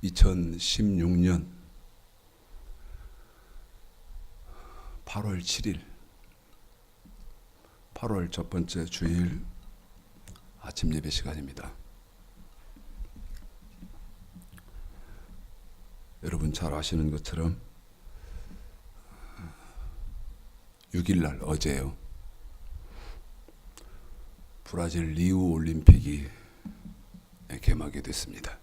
2016년 8월 7일 8월 첫 번째 주일 아침 예배 시간입니다. 여러분 잘 아시는 것처럼 6일날 어제요, 브라질 리우 올림픽이 개막이 됐습니다.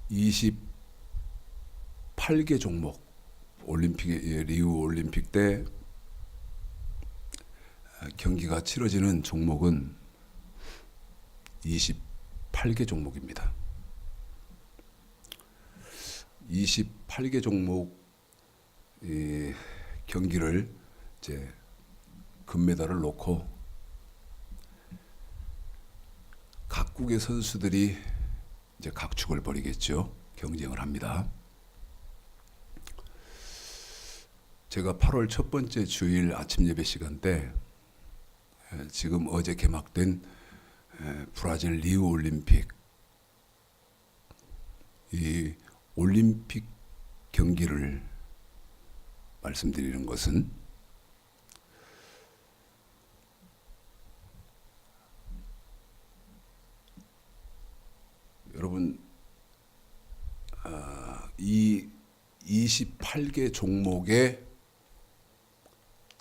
28개 종목, 리우 올림픽 때 경기가 치러지는 종목은 28개 종목입니다. 28개 종목 경기를 이제 금메달을 놓고 각국의 선수들이 이제 각축을 벌이겠죠. 경쟁을 합니다. 제가 8월 첫 번째 주일 아침 예배 시간 때 지금 어제 개막된 브라질 리우 올림픽, 이 올림픽 경기를 말씀드리는 것은 여러분, 이 28개 종목에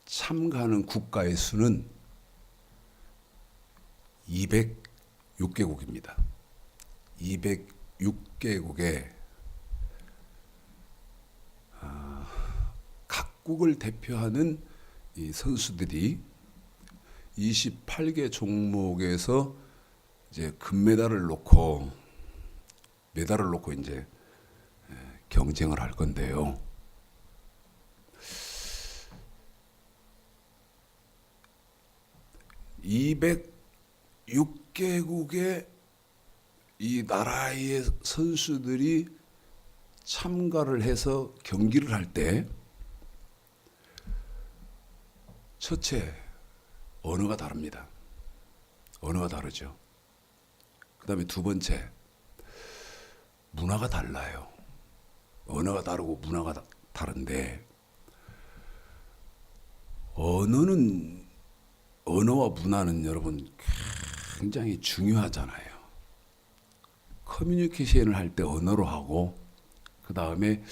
참가하는 국가의 수는 206개국입니다. 206개국에 각국을 대표하는 이 선수들이 28개 종목에서 이제 금메달을 놓고 메달을 놓고 이제 경쟁을 할 건데요. (206개국의) 이 나라의 선수들이 참가를 해서 경기를 할 때 첫째, 언어가 다릅니다. 언어가 다르죠. 그 다음에 두 번째, 문화가 달라요. 언어가 다르고 문화가 다른데, 언어와 문화는 여러분 굉장히 중요하잖아요. 커뮤니케이션을 할 때 언어로 하고, 그 다음에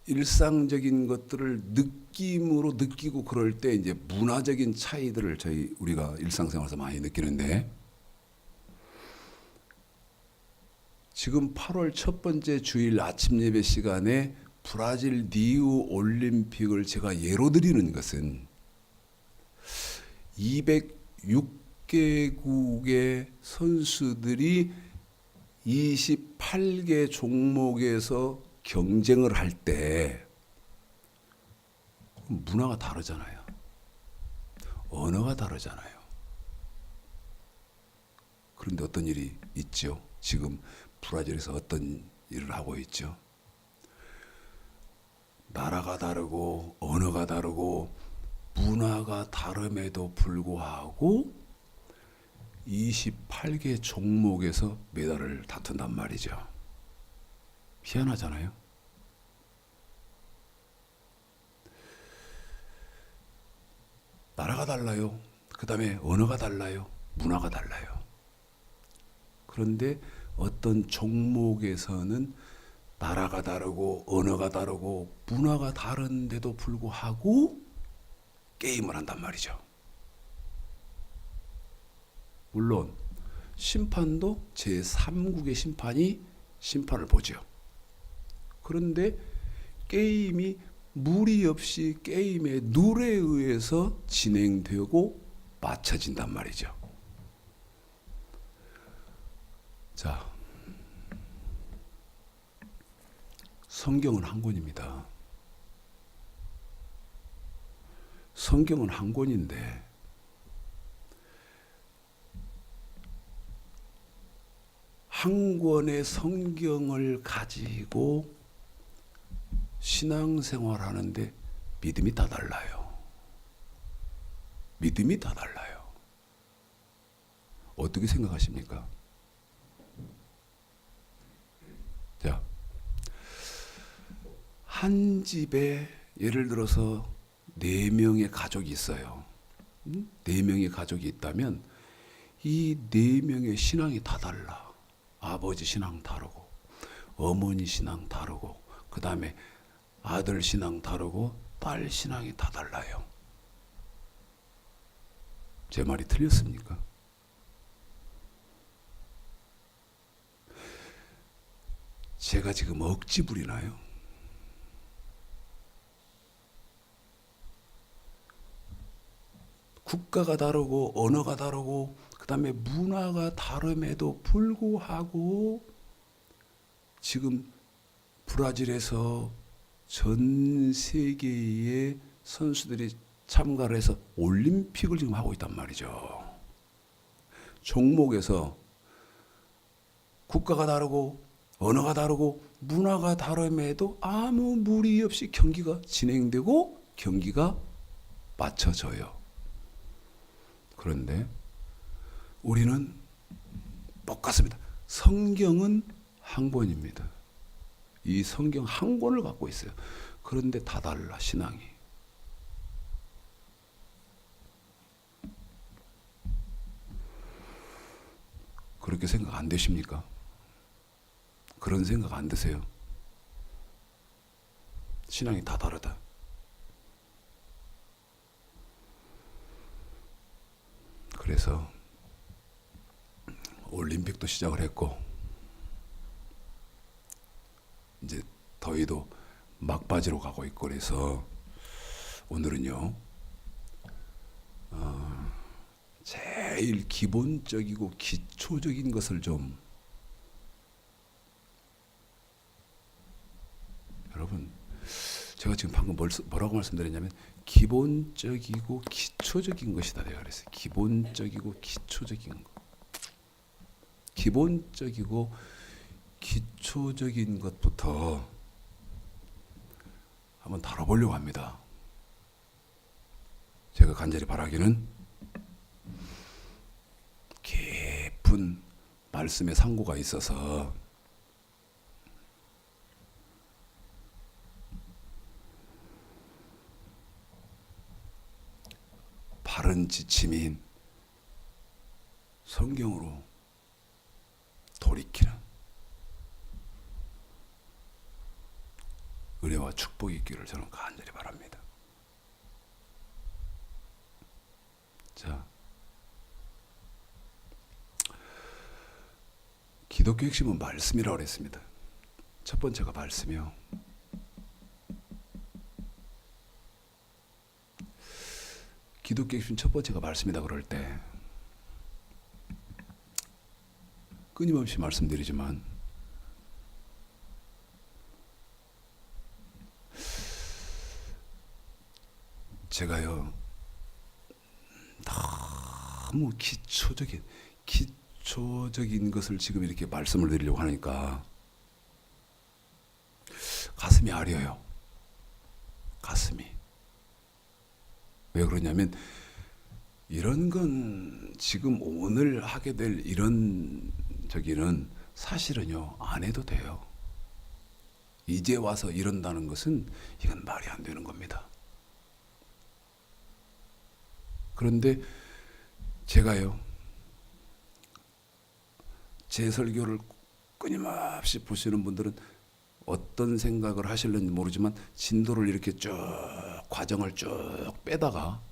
일상적인 것들을 느낌으로 느끼고 그럴 때 이제 문화적인 차이들을 우리가 일상생활에서 많이 느끼는데, 지금 8월 첫 번째 주일 아침 예배 시간에 브라질 리우 올림픽을 제가 예로 드리는 것은 206개국의 선수들이 28개 종목에서 경쟁을 할 때 문화가 다르잖아요. 언어가 다르잖아요. 그런데 어떤 일이 있죠? 지금 브라질에서 어떤 일을 하고 있죠? 나라가 다르고 언어가 다르고 문화가 다름에도 불구하고 28개 종목에서 메달을 다툰단 말이죠. 희한하잖아요. 나라가 달라요. 그 다음에 언어가 달라요. 문화가 달라요. 그런데 어떤 종목에서는 나라가 다르고 언어가 다르고 문화가 다른데도 불구하고 게임을 한단 말이죠. 물론 심판도 제3국의 심판이 심판을 보죠. 그런데 게임이 무리 없이 게임의 룰에 의해서 진행되고 맞춰진단 말이죠. 자, 성경은 한 권입니다. 성경은 한 권인데 한 권의 성경을 가지고 신앙생활 하는데 믿음이 다 달라요. 믿음이 다 달라요. 어떻게 생각하십니까? 자, 한 집에 예를 들어서 4명의 가족이 있어요. 4명의 가족이 있다면 이 4명의 신앙이 다 달라. 아버지 신앙 다르고, 어머니 신앙 다르고, 그 다음에 아들 신앙 다르고, 딸 신앙이 다 달라요. 제 말이 틀렸습니까? 제가 지금 억지 부리나요? 국가가 다르고 언어가 다르고 그 다음에 문화가 다름에도 불구하고 지금 브라질에서 전 세계의 선수들이 참가를 해서 올림픽을 지금 하고 있단 말이죠. 종목에서 국가가 다르고 언어가 다르고 문화가 다름에도 아무 무리 없이 경기가 진행되고 경기가 맞춰져요. 그런데 우리는 똑같습니다. 성경은 한 권입니다. 이 성경 한 권을 갖고 있어요. 그런데 다 달라, 신앙이. 그렇게 생각 안 되십니까? 그런 생각 안 드세요? 신앙이 다 다르다. 그래서 올림픽도 시작을 했고 이제 더위도 막바지로 가고 있고 그래서 오늘은요 제일 기본적이고 기초적인 것을 좀 여러분 제가 지금 방금 뭐라고 말씀드렸냐면 기본적이고 기초적인 것이다 내가 그랬어요. 기본적이고 기초적인 것. 기본적이고 기초적인 것부터 한번 다뤄보려고 합니다. 제가 간절히 바라기는 깊은 말씀의 상고가 있어서 바른 지침인 성경으로 돌이키는 은혜와 축복이 있기를 저는 간절히 바랍니다. 자, 기독교 핵심은 말씀이라고 그랬습니다. 첫 번째가 말씀이요. 기독교 핵심 첫 번째가 말씀이다 그럴 때 끊임없이 말씀드리지만 제가요 너무 기초적인 것을 지금 이렇게 말씀을 드리려고 하니까 가슴이 아려요. 가슴이. 왜 그러냐면 이런 건 지금 오늘 하게 될 이런 저기는 사실은요 안 해도 돼요. 이제 와서 이런다는 것은 이건 말이 안 되는 겁니다. 그런데 제가요 제 설교를 끊임없이 보시는 분들은 어떤 생각을 하실는지 모르지만 진도를 이렇게 쭉 과정을 쭉 빼다가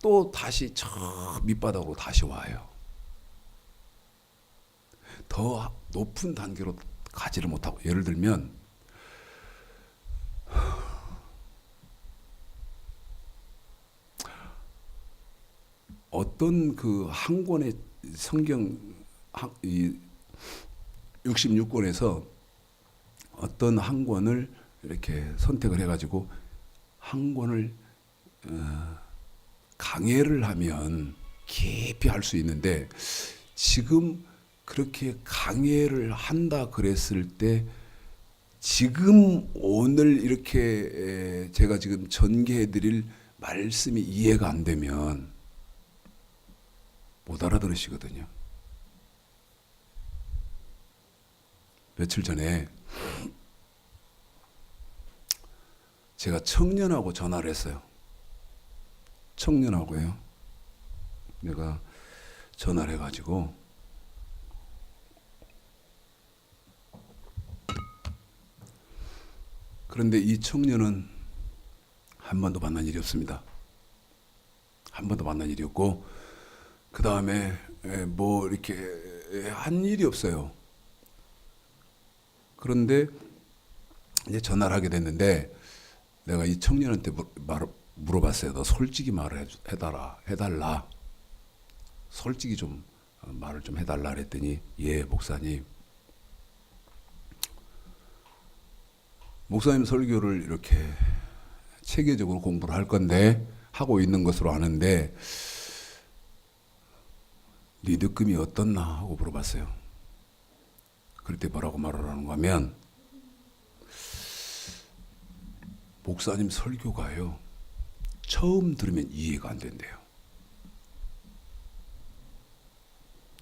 또 다시 저 밑바닥으로 다시 와요. 더 높은 단계로 가지를 못하고 예를 들면 어떤 그 한 권의 성경 66권에서 어떤 한 권을 이렇게 선택을 해가지고 한 권을 강해를 하면 깊이 할 수 있는데 지금 그렇게 강해를 한다 그랬을 때 지금 오늘 이렇게 제가 지금 전개해드릴 말씀이 이해가 안 되면 못 알아들으시거든요. 며칠 전에 제가 청년하고 전화를 했어요. 청년하고요. 내가 전화를 해가지고 그런데 이 청년은 한 번도 만난 일이 없습니다. 한 번도 만난 일이 없고 그 다음에 뭐 이렇게 한 일이 없어요. 그런데 이제 전화를 하게 됐는데 내가 이 청년한테 물어봤어요. 너 솔직히 말을 해달라. 솔직히 좀 말을 좀 해달라 그랬더니 예 목사님. 목사님 설교를 이렇게 체계적으로 공부를 할 건데 하고 있는 것으로 아는데 네 느낌이 어떻나 하고 물어봤어요. 그럴 때 뭐라고 말을 하는가 하면 목사님 설교가요 처음 들으면 이해가 안 된대요.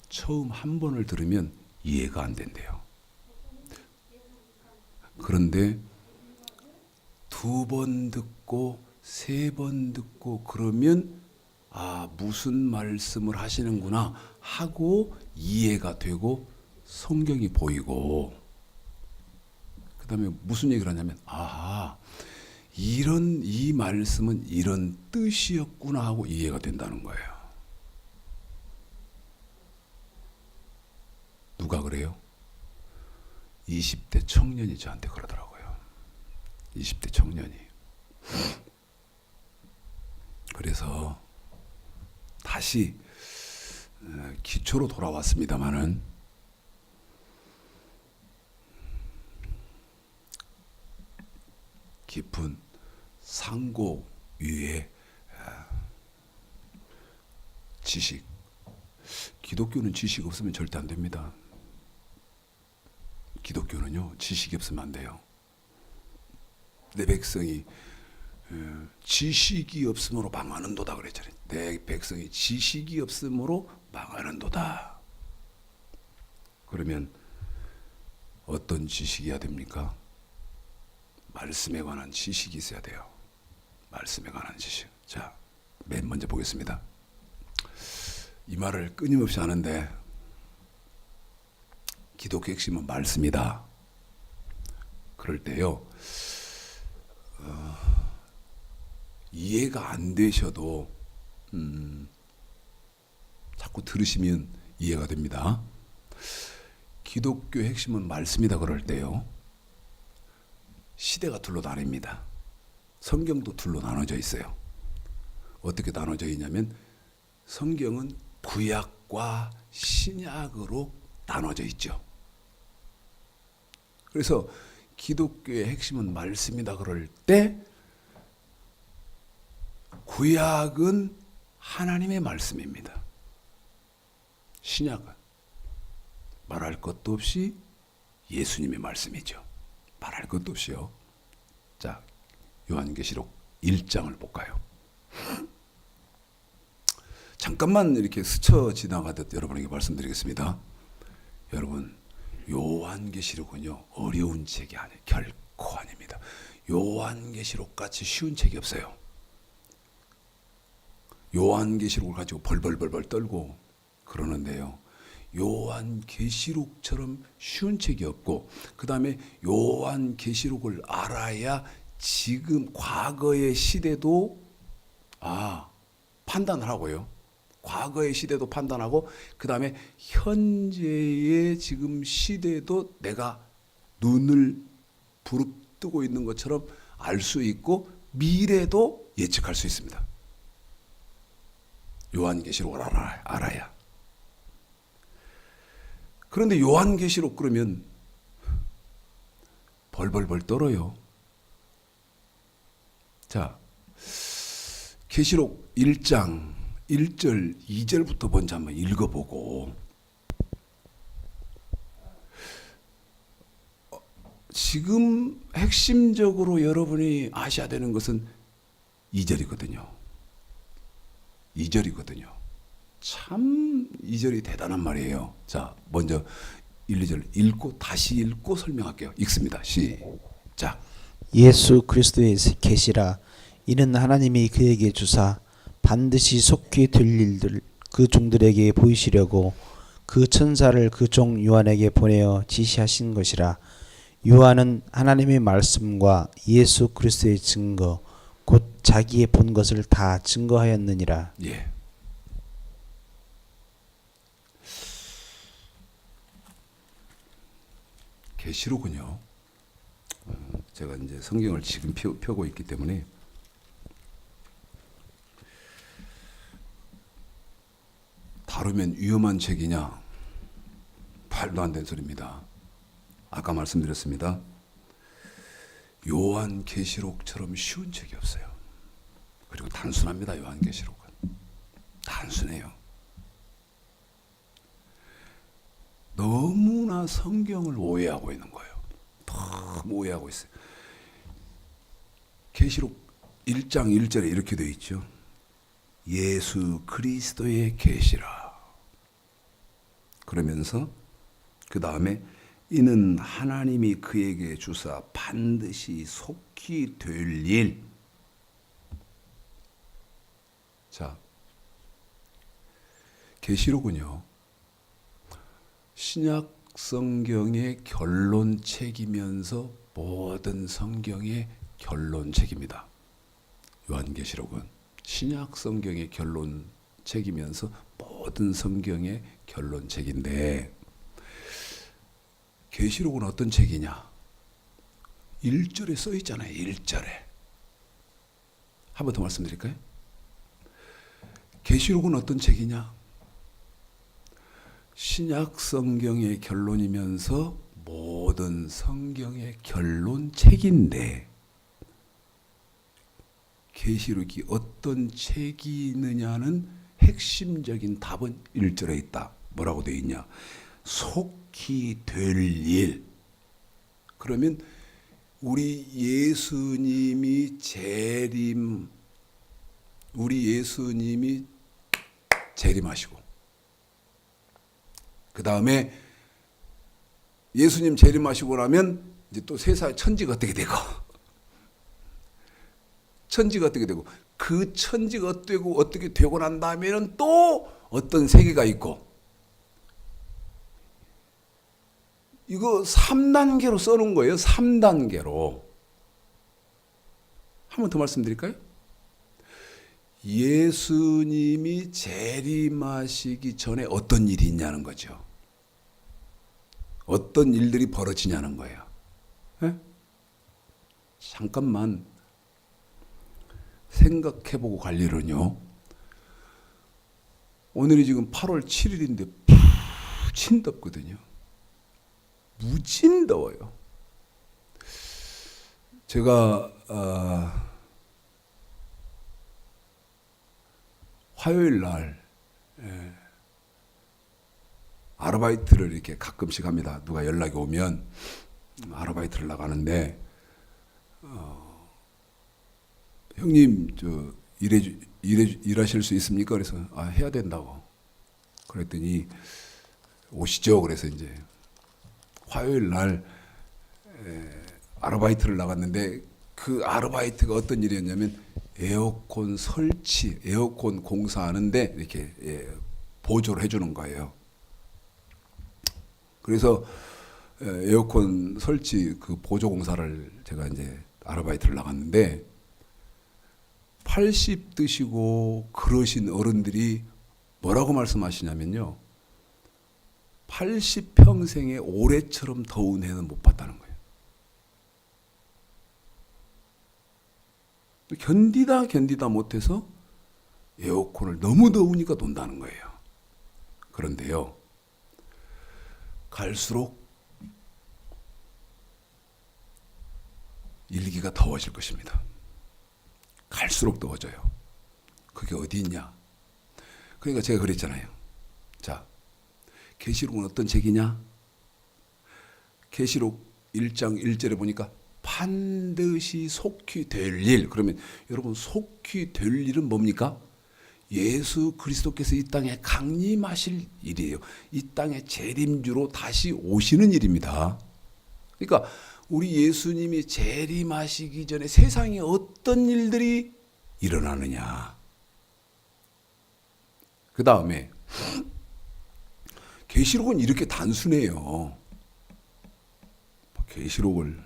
처음 한 번을 들으면 이해가 안 된대요. 그런데 두 번 듣고 세 번 듣고 그러면 아 무슨 말씀을 하시는구나 하고 이해가 되고 성경이 보이고 그 다음에 무슨 얘기를 하냐면 아 이런 이 말씀은 이런 뜻이었구나 하고 이해가 된다는 거예요. 누가 그래요? 20대 청년이 저한테 그러더라고요. 20대 청년이. 그래서 다시 기초로 돌아왔습니다마는 깊은 상고 위에 지식. 기독교는 지식 없으면 절대 안 됩니다. 기독교는요 지식이 없으면 안 돼요. 내 백성이 지식이 없으므로 망하는도다 그랬잖아요. 내 백성이 지식이 없으므로 망하는도다. 그러면 어떤 지식이어야 됩니까? 말씀에 관한 지식이 있어야 돼요. 말씀에 관한 지식. 자, 맨 먼저 보겠습니다. 이 말을 끊임없이 하는데 기독교 핵심은 말씀이다. 그럴 때요. 이해가 안 되셔도 자꾸 들으시면 이해가 됩니다. 기독교 핵심은 말씀이다 그럴 때요. 시대가 둘로 나뉩니다. 성경도 둘로 나눠져 있어요. 어떻게 나눠져 있냐면 성경은 구약과 신약으로 나눠져 있죠. 그래서 기독교의 핵심은 말씀이다 그럴 때 구약은 하나님의 말씀입니다. 신약은 말할 것도 없이 예수님의 말씀이죠. 말할 것도 없이요. 자, 요한계시록 1장을 볼까요? 잠깐만 이렇게 스쳐 지나가듯 여러분에게 말씀드리겠습니다. 여러분, 요한계시록은요 어려운 책이 아니에요. 결코 아닙니다. 요한계시록 같이 쉬운 책이 없어요. 요한계시록을 가지고 벌벌벌 떨고 그러는데요. 요한계시록처럼 쉬운 책이 없고 그 다음에 요한계시록을 알아야 지금 과거의 시대도 판단을 하고요. 과거의 시대도 판단하고 그 다음에 현재의 지금 시대도 내가 눈을 부릅뜨고 있는 것처럼 알 수 있고 미래도 예측할 수 있습니다. 요한계시록을 알아야. 그런데 요한계시록 그러면 벌벌벌 떨어요. 자, 계시록 1장 1절 2절부터 먼저 한번 읽어보고 지금 핵심적으로 여러분이 아셔야 되는 것은 2절이거든요. 2절이거든요. 참 2절이 대단한 말이에요. 자, 먼저 1, 2절 읽고 다시 읽고 설명할게요. 읽습니다. 시작. 예수 그리스도의 계시라. 이는 하나님이 그에게 주사 반드시 속히 될 일들 그 종들에게 보이시려고 그 천사를 그 종 요한에게 보내어 지시하신 것이라. 요한은 하나님의 말씀과 예수 그리스도의 증거 곧 자기의 본 것을 다 증거하였느니라. 예. 계시록은요. 제가 이제 성경을 지금 펴고 있기 때문에 다루면 위험한 책이냐? 말도 안 되는 소리입니다. 아까 말씀드렸습니다. 요한계시록처럼 쉬운 책이 없어요. 그리고 단순합니다. 요한계시록은 단순해요. 너무나 성경을 오해하고 있는 거예요. 너무 오해하고 있어요. 계시록 1장 1절에 이렇게 되어 있죠. 예수 그리스도의 계시라. 그러면서 그 다음에 이는 하나님이 그에게 주사 반드시 속히 될 일. 자, 계시록은요. 신약 성경의 결론책이면서 모든 성경의 결론책입니다. 요한계시록은 신약 성경의 결론책이면서 모든 성경의 결론책인데 계시록은 어떤 책이냐? 1절에 써 있잖아요. 1절에. 한 번 더 말씀드릴까요? 계시록은 어떤 책이냐? 신약 성경의 결론이면서 모든 성경의 결론책인데 계시록이 어떤 책이 있느냐는 핵심적인 답은 1절에 있다. 뭐라고 되어 있냐? 속히 될 일. 그러면 우리 예수님이 재림하시고 그 다음에 예수님 재림하시고 나면 이제 또 세상 천지가 어떻게 되고 천지가 어떻게 되고 그 천지가 어떻게 되고 난 다음에는 또 어떤 세계가 있고 이거 3단계로 써놓은 거예요. 3단계로. 한 번 더 말씀드릴까요? 예수님이 재림하시기 전에 어떤 일이 있냐는 거죠. 어떤 일들이 벌어지냐는 거예요. 네? 잠깐만 생각해보고 갈 일은요. 오늘이 지금 8월 7일인데 무진 덥거든요. 무진 더워요. 제가 화요일 날 아르바이트를 이렇게 가끔씩 합니다. 누가 연락이 오면 아르바이트를 나가는데 형님 저 일하실 수 있습니까? 그래서 해야 된다고. 그랬더니 오시죠. 그래서 이제 화요일 날 아르바이트를 나갔는데 그 아르바이트가 어떤 일이었냐면 에어컨 설치, 에어컨 공사하는데 이렇게 보조를 해주는 거예요. 그래서 에어컨 설치 그 보조 공사를 제가 이제 아르바이트를 나갔는데 80 드시고 그러신 어른들이 뭐라고 말씀하시냐면요. 80평생에 올해처럼 더운 해는 못 봤다는 거예요. 견디다 못해서 에어컨을 너무 더우니까 논다는 거예요. 그런데요. 갈수록 일기가 더워질 것입니다. 갈수록 더워져요. 그게 어디 있냐? 그러니까 제가 그랬잖아요. 자, 계시록은 어떤 책이냐? 계시록 1장 1절에 보니까 반드시 속히 될 일. 그러면 여러분 속히 될 일은 뭡니까? 예수 그리스도께서 이 땅에 강림하실 일이에요. 이 땅에 재림주로 다시 오시는 일입니다. 그러니까 우리 예수님이 재림하시기 전에 세상에 어떤 일들이 일어나느냐. 그 다음에 계시록은 이렇게 단순해요. 계시록을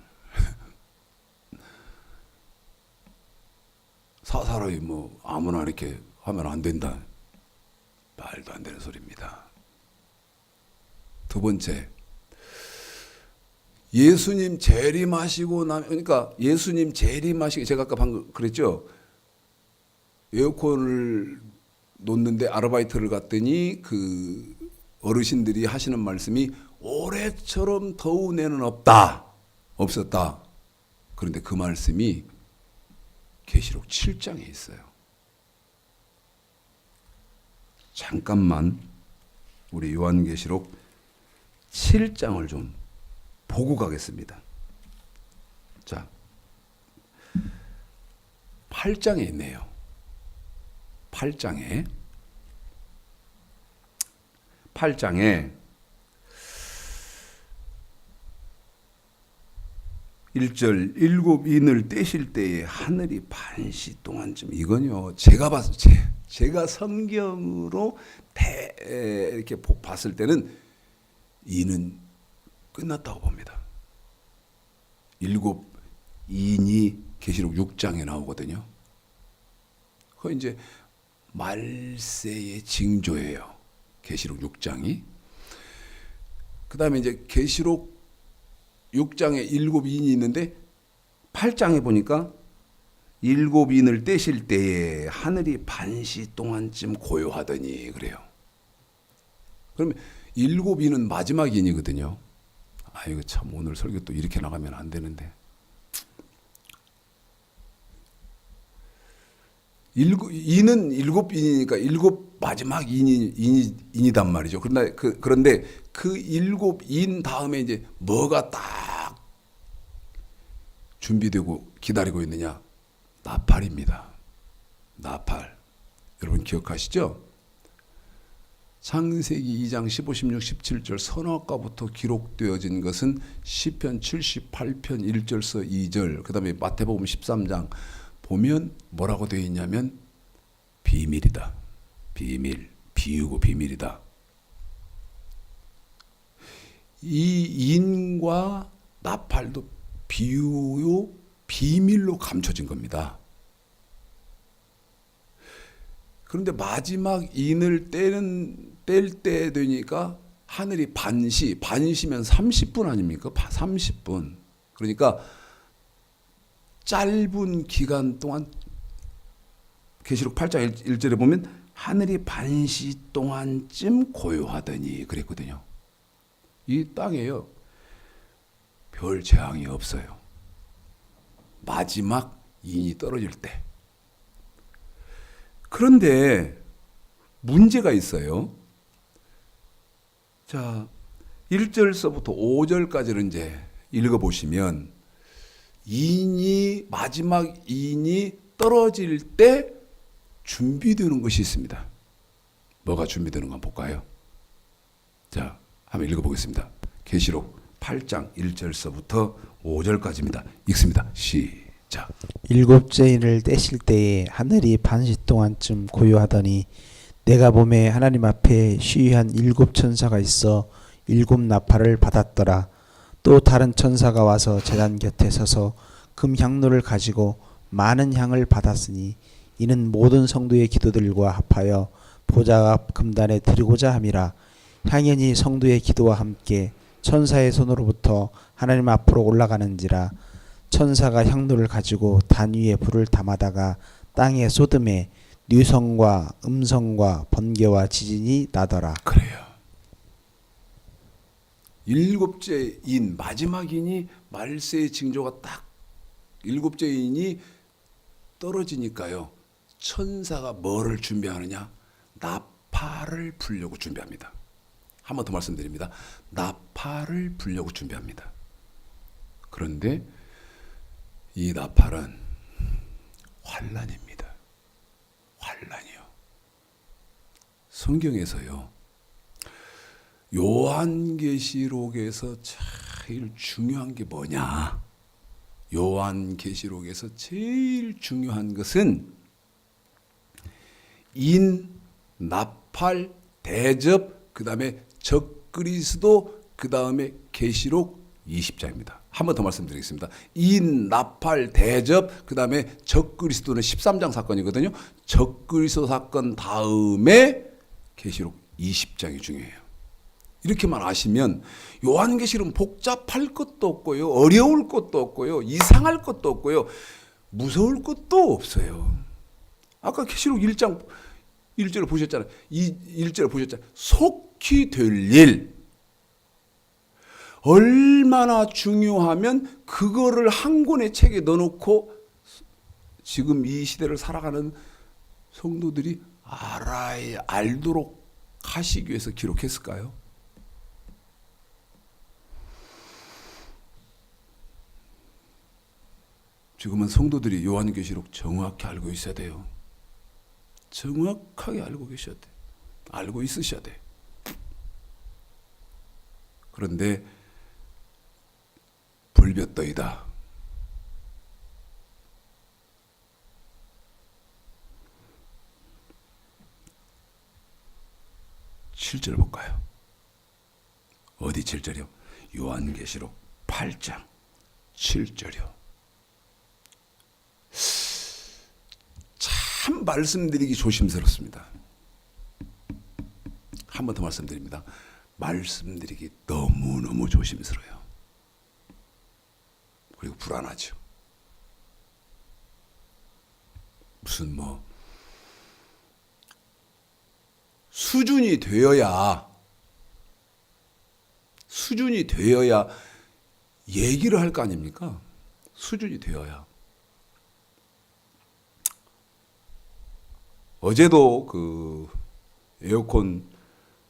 사사로이 뭐 아무나 이렇게 하면 안 된다. 말도 안 되는 소리입니다. 두 번째, 예수님 재림하시고 나면, 그러니까 예수님 재림하시고, 제가 아까 방금 그랬죠. 에어컨을 놓는데 아르바이트를 갔더니 그 어르신들이 하시는 말씀이 올해처럼 더운 해는 없었다. 그런데 그 말씀이 계시록 7장에 있어요. 잠깐만 우리 요한계시록 7장을 좀 보고 가겠습니다. 자, 8장에 있네요. 8장에 1절 일곱 인을 떼실 때에 하늘이 반시 동안쯤, 이건요 제가 성경으로 이렇게 봤을 때는 이는 끝났다고 봅니다. 일곱 인이 계시록 6장에 나오거든요. 그거 이제 말세의 징조예요. 계시록 6장이. 그 다음에 이제 계시록 6장에 일곱 인이 있는데 8장에 보니까 일곱 인을 떼실 때에 하늘이 반시 동안쯤 고요하더니 그래요. 그러면 일곱 인은 마지막 인이거든요. 아이고 참 오늘 설교 또 이렇게 나가면 안 되는데. 인은 일곱 인이니까 일곱 마지막 인이단 말이죠. 그런데 그 일곱 인 다음에 이제 뭐가 딱 준비되고 기다리고 있느냐? 나팔입니다. 나팔. 여러분 기억하시죠? 창세기 2장 15, 16, 17절 선악과부터 기록되어진 것은 시편 78편 1절서 2절, 그 다음에 마태복음 13장 보면 뭐라고 되어 있냐면 비밀이다. 비밀, 비유고 비밀이다. 이 인과 나팔도 비유요 비밀로 감춰진 겁니다. 그런데 마지막 인을 뗄 때 되니까 하늘이 반시면 30분 아닙니까? 30분. 그러니까 짧은 기간 동안 계시록 8장 1절에 보면 하늘이 반시 동안쯤 고요하더니 그랬거든요. 이 땅에요. 별 재앙이 없어요. 마지막 인이 떨어질 때. 그런데 문제가 있어요. 자, 1절서부터 5절까지를 이제 읽어보시면 마지막 인이 떨어질 때 준비되는 것이 있습니다. 뭐가 준비되는 거 한번 볼까요? 자, 한번 읽어보겠습니다. 계시록 8장 1절서부터 5절까지입니다. 읽습니다. 시작. 일곱째 인을 떼실 때에 하늘이 반시 동안쯤 고요하더니 내가 보매 하나님 앞에 시위한 일곱 천사가 있어 일곱 나팔을 받았더라. 또 다른 천사가 와서 제단 곁에 서서 금 향로를 가지고 많은 향을 받았으니 이는 모든 성도의 기도들과 합하여 보좌 앞 금단에 드리고자 함이라. 향연이 성도의 기도와 함께 천사의 손으로부터 하나님 앞으로 올라가는지라. 천사가 향로를 가지고 단 위에 불을 담아다가 땅에 쏟음에 뉘성과 음성과 번개와 지진이 나더라. 그래요. 일곱째 인, 마지막 인이 말세의 징조가 딱 일곱째 인이 떨어지니까요. 천사가 뭐를 준비하느냐? 나팔을 불려고 준비합니다. 한 번 더 말씀드립니다. 나팔을 불려고 준비합니다. 그런데 이 나팔은 환란입니다. 환란이요. 성경에서요, 요한계시록에서 제일 중요한 게 뭐냐? 요한계시록에서 제일 중요한 것은 인, 나팔, 대접, 그 다음에 적그리스도, 그 다음에 계시록 20장입니다. 한 번 더 말씀드리겠습니다. 인, 나팔, 대접, 그 다음에 적그리스도는 13장 사건이거든요. 적그리스도 사건 다음에 계시록 20장이 중요해요. 이렇게만 아시면 요한계시록은 복잡할 것도 없고요, 어려울 것도 없고요, 이상할 것도 없고요, 무서울 것도 없어요. 아까 계시록 1장 1절을 보셨잖아요. 1절을 보셨잖아요. 속히 될 일. 얼마나 중요하면 그거를 한 권의 책에 넣어놓고 지금 이 시대를 살아가는 성도들이 알도록 하시기 위해서 기록했을까요? 지금은 성도들이 요한계시록 정확히 알고 있어야 돼요. 정확하게 알고 계셔야 돼. 알고 있으셔야 돼. 그런데 불볕더이다. 7절 볼까요? 어디 7절이요? 요한계시록 8장 7절이요. 참 말씀드리기 조심스럽습니다. 한 번 더 말씀드립니다. 말씀드리기 너무너무 조심스러워요. 그리고 불안하죠. 무슨 수준이 되어야 얘기를 할 거 아닙니까? 수준이 되어야. 어제도 그 에어컨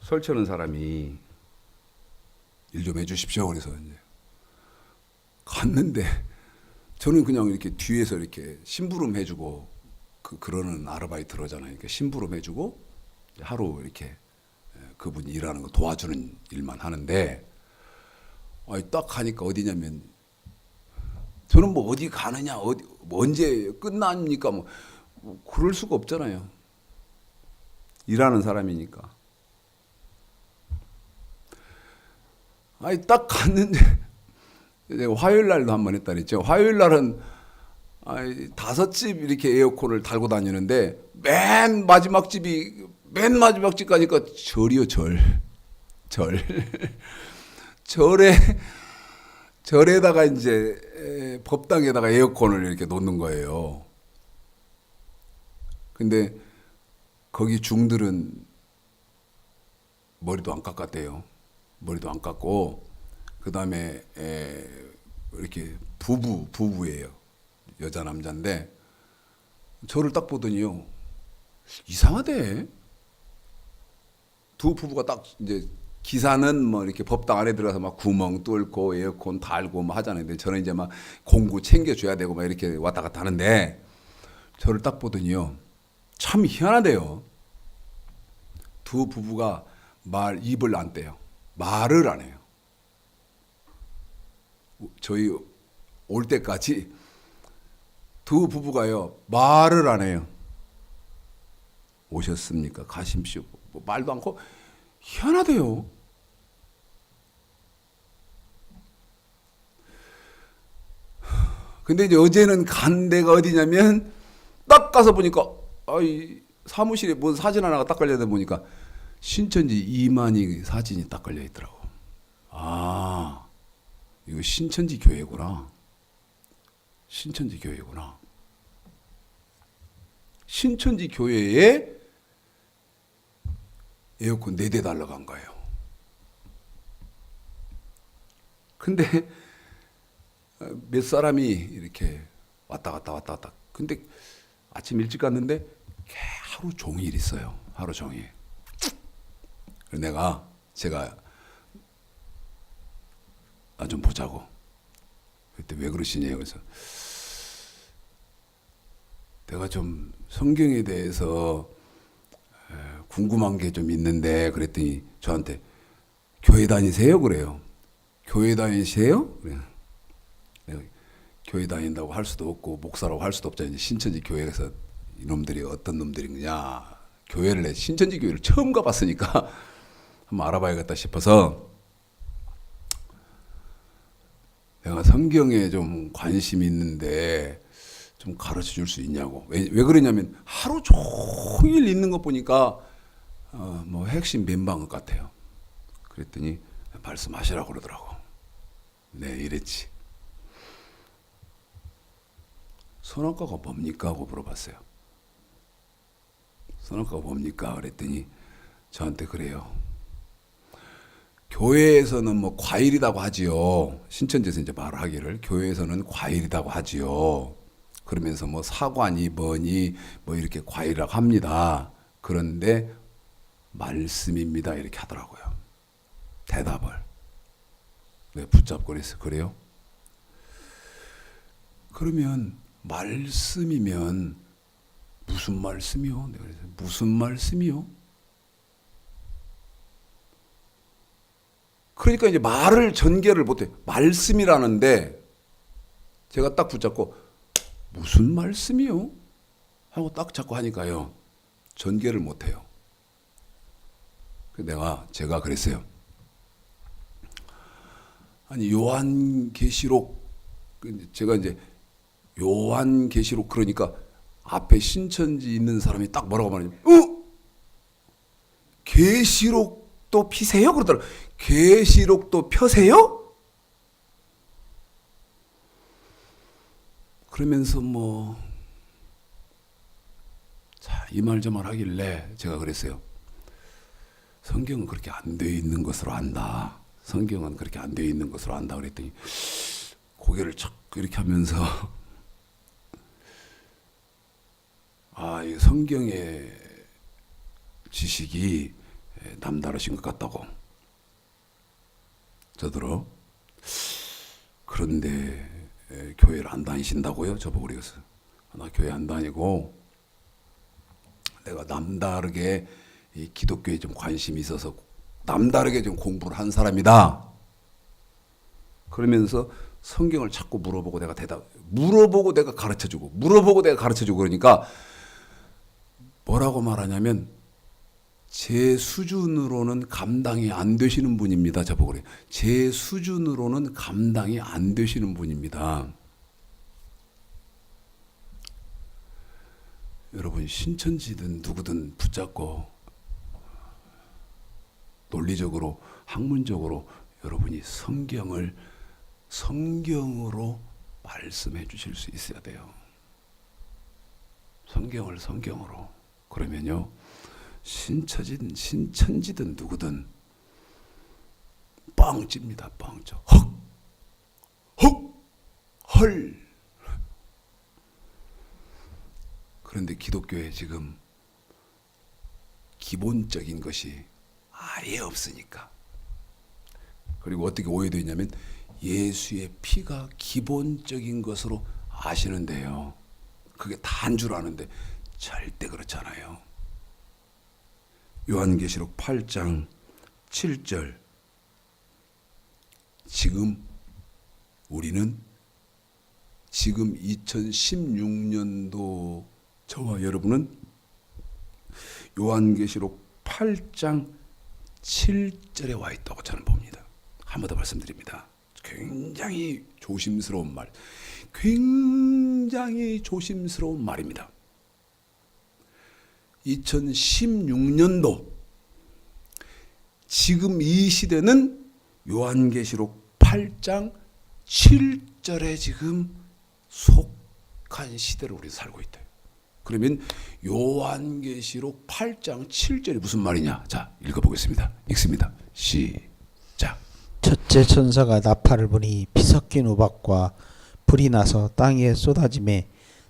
설치하는 사람이 일 좀 해주십시오. 그래서 이제 갔는데 저는 그냥 이렇게 뒤에서 이렇게 심부름 해주고 그러는 아르바이트러잖아요. 그러니까 심부름 해주고 하루 이렇게 그분이 일하는 거 도와주는 일만 하는데 딱 가니까 어디냐면 저는 어디 가느냐 언제 끝납니까 그럴 수가 없잖아요. 일하는 사람이니까. 딱 갔는데 화요일 날도 한 번 했다 그랬죠. 화요일 날은 5집 이렇게 에어컨을 달고 다니는데 맨 마지막 집 가니까 절이요, 절. 절에다가 이제 법당에다가 에어컨을 이렇게 놓는 거예요. 근데 거기 중들은 머리도 안 깎았대요. 머리도 안 깎고 그 다음에 이렇게 부부예요. 여자 남자인데 저를 딱 보더니요, 이상하대. 두 부부가 딱 이제 기사는 이렇게 법당 안에 들어가서 막 구멍 뚫고 에어컨 달고 하잖아요. 근데 저는 이제 막 공구 챙겨줘야 되고 막 이렇게 왔다 갔다 하는데 저를 딱 보더니요, 참 희한하대요. 두 부부가 입을 안 떼요. 말을 안 해요. 저희 올 때까지 두 부부가요, 말을 안 해요. 오셨습니까? 가십시오. 말도 않고 희한하대요. 근데 이제 어제는 간 데가 어디냐면 딱 가서 보니까 사무실에 사진 하나가 딱 걸려다 보니까 신천지 이만희 사진이 딱 걸려 있더라고. 이거 신천지 교회구나. 신천지 교회에 에어컨 4대 달러 간 거예요. 근데 몇 사람이 이렇게 왔다 갔다. 근데 아침 일찍 갔는데 하루 종일 있어요. 하루 종일. 제가 좀 보자고. 그때 왜 그러시냐고. 그래서 내가 좀 성경에 대해서 궁금한 게 좀 있는데 그랬더니 저한테 교회 다니세요? 그래요. 교회 다니세요? 그래요. 내가 교회 다닌다고 할 수도 없고 목사라고 할 수도 없잖아요. 신천지 교회에서 이놈들이 어떤 놈들이냐. 교회를 신천지 교회를 처음 가봤으니까 한번 알아봐야겠다 싶어서 내가 성경에 좀 관심이 있는데 좀 가르쳐 줄 수 있냐고. 왜 그러냐면 하루 종일 읽는 거 보니까 뭐 핵심 멘방 것 같아요. 그랬더니 말씀하시라고 그러더라고. 네, 이랬지. 선악과가 뭡니까? 하고 물어봤어요. 선악과가 뭡니까? 그랬더니 저한테 그래요. 교회에서는 뭐 과일이라고 하지요. 신천지에서 이제 말하기를 교회에서는 과일이라고 하지요. 그러면서 뭐 사과니 뭐니 뭐 이렇게 과일이라고 합니다. 그런데 말씀입니다. 이렇게 하더라고요. 대답을. 네, 붙잡고 그랬어요. 그래요? 그러면 말씀이면 무슨 말씀이요? 내가 그래서 무슨 말씀이요? 그러니까 이제 말을 전개를 못해. 말씀이라는데 제가 딱 붙잡고 무슨 말씀이요? 하고 딱 잡고 하니까요. 전개를 못해요. 제가 그랬어요. 아니 요한계시록 제가 이제 요한계시록 그러니까 앞에 신천지 있는 사람이 딱 뭐라고 말하냐면 계시록도 피세요? 그러더라. 계시록도 펴세요? 그러면서 뭐 이 말 저 말 하길래 제가 그랬어요. 성경은 그렇게 안 되어 있는 것으로 안다. 성경은 그렇게 안 되어 있는 것으로 안다. 그랬더니 고개를 척 이렇게 하면서 이 성경의 지식이 남다르신 것 같다고. 저더러 그런데 교회를 안 다니신다고요? 저보고 그랬어요. 나 교회 안 다니고 내가 남다르게 이 기독교에 좀 관심이 있어서 남다르게 좀 공부를 한 사람이다. 그러면서 성경을 자꾸 물어보고 내가 물어보고 내가 가르쳐주고 물어보고 내가 가르쳐주고 그러니까 뭐라고 말하냐면 제 수준으로는 감당이 안 되시는 분입니다. 저보고 그래요. 제 수준으로는 감당이 안 되시는 분입니다. 여러분 신천지든 누구든 붙잡고 논리적으로 학문적으로 여러분이 성경으로 말씀해 주실 수 있어야 돼요. 성경을 성경으로. 그러면요 신천지든 누구든 빵 찝니다. 빵 쪄. 헐. 그런데 기독교에 지금 기본적인 것이 아예 없으니까. 그리고 어떻게 오해되어 있냐면 예수의 피가 기본적인 것으로 아시는데요. 그게 다인 줄 아는데 절대 그렇잖아요. 요한계시록 8장 7절. 우리는 지금 2016년도 저와 여러분은 요한계시록 8장 7절에 와 있다고 저는 봅니다. 한 번 더 말씀드립니다. 굉장히 조심스러운 말. 굉장히 조심스러운 말입니다. 2016년도 지금 이 시대는 요한계시록 8장 7절에 지금 속한 시대를 우리 살고 있다. 그러면 요한계시록 8장 7절이 무슨 말이냐? 자, 읽어보겠습니다. 읽습니다. 시작. 첫째 천사가 나팔을 부니 피 섞인 우박과 불이 나서 땅에 쏟아지매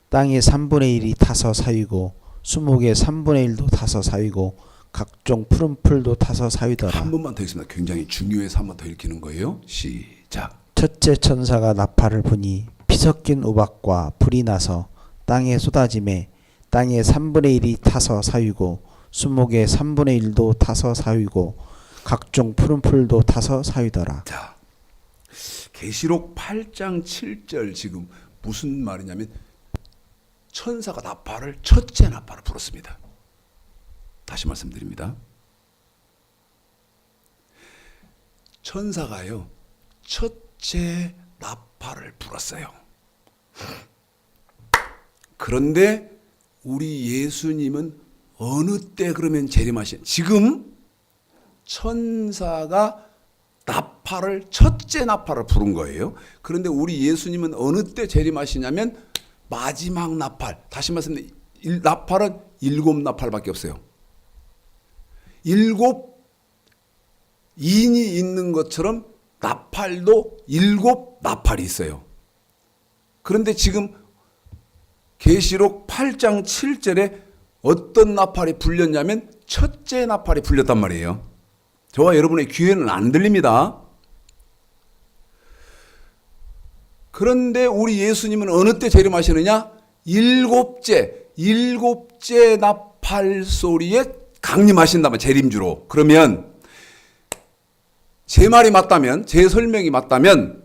땅의 3분의 1이 타서 사위고 수목의 3분의 1도 타서 사위고 각종 푸른 풀도 타서 사위더라. 한 번만 더 읽습니다. 굉장히 중요해서 한 번 더 읽히는 거예요. 시작. 첫째 천사가 나팔을 부니 피 섞인 우박과 불이 나서 땅에 쏟아지매 땅의 3분의 1이 타서 사위고 수목의 3분의 1도 타서 사위고 각종 푸른 풀도 타서 사위더라. 자, 계시록 8장 7절 지금 무슨 말이냐면 천사가 나팔을 첫째 나팔을 불었습니다. 다시 말씀드립니다. 천사가요 첫째 나팔을 불었어요. 그런데 우리 예수님은 어느 때 그러면 재림하신? 지금 천사가 나팔을 첫째 나팔을 부른 거예요. 그런데 우리 예수님은 어느 때 재림하시냐면 마지막 나팔. 다시 말씀드리면 나팔은 7나팔밖에 없어요. 7 인이 있는 것처럼 나팔도 7나팔이 있어요. 그런데 지금 계시록 8장 7절에 어떤 나팔이 불렸냐면 첫째 나팔이 불렸단 말이에요. 저와 여러분의 귀에는 안 들립니다. 그런데 우리 예수님은 어느 때 재림하시느냐? 일곱째 나팔 소리에 강림하신다면 재림주로. 그러면 제 말이 맞다면, 제 설명이 맞다면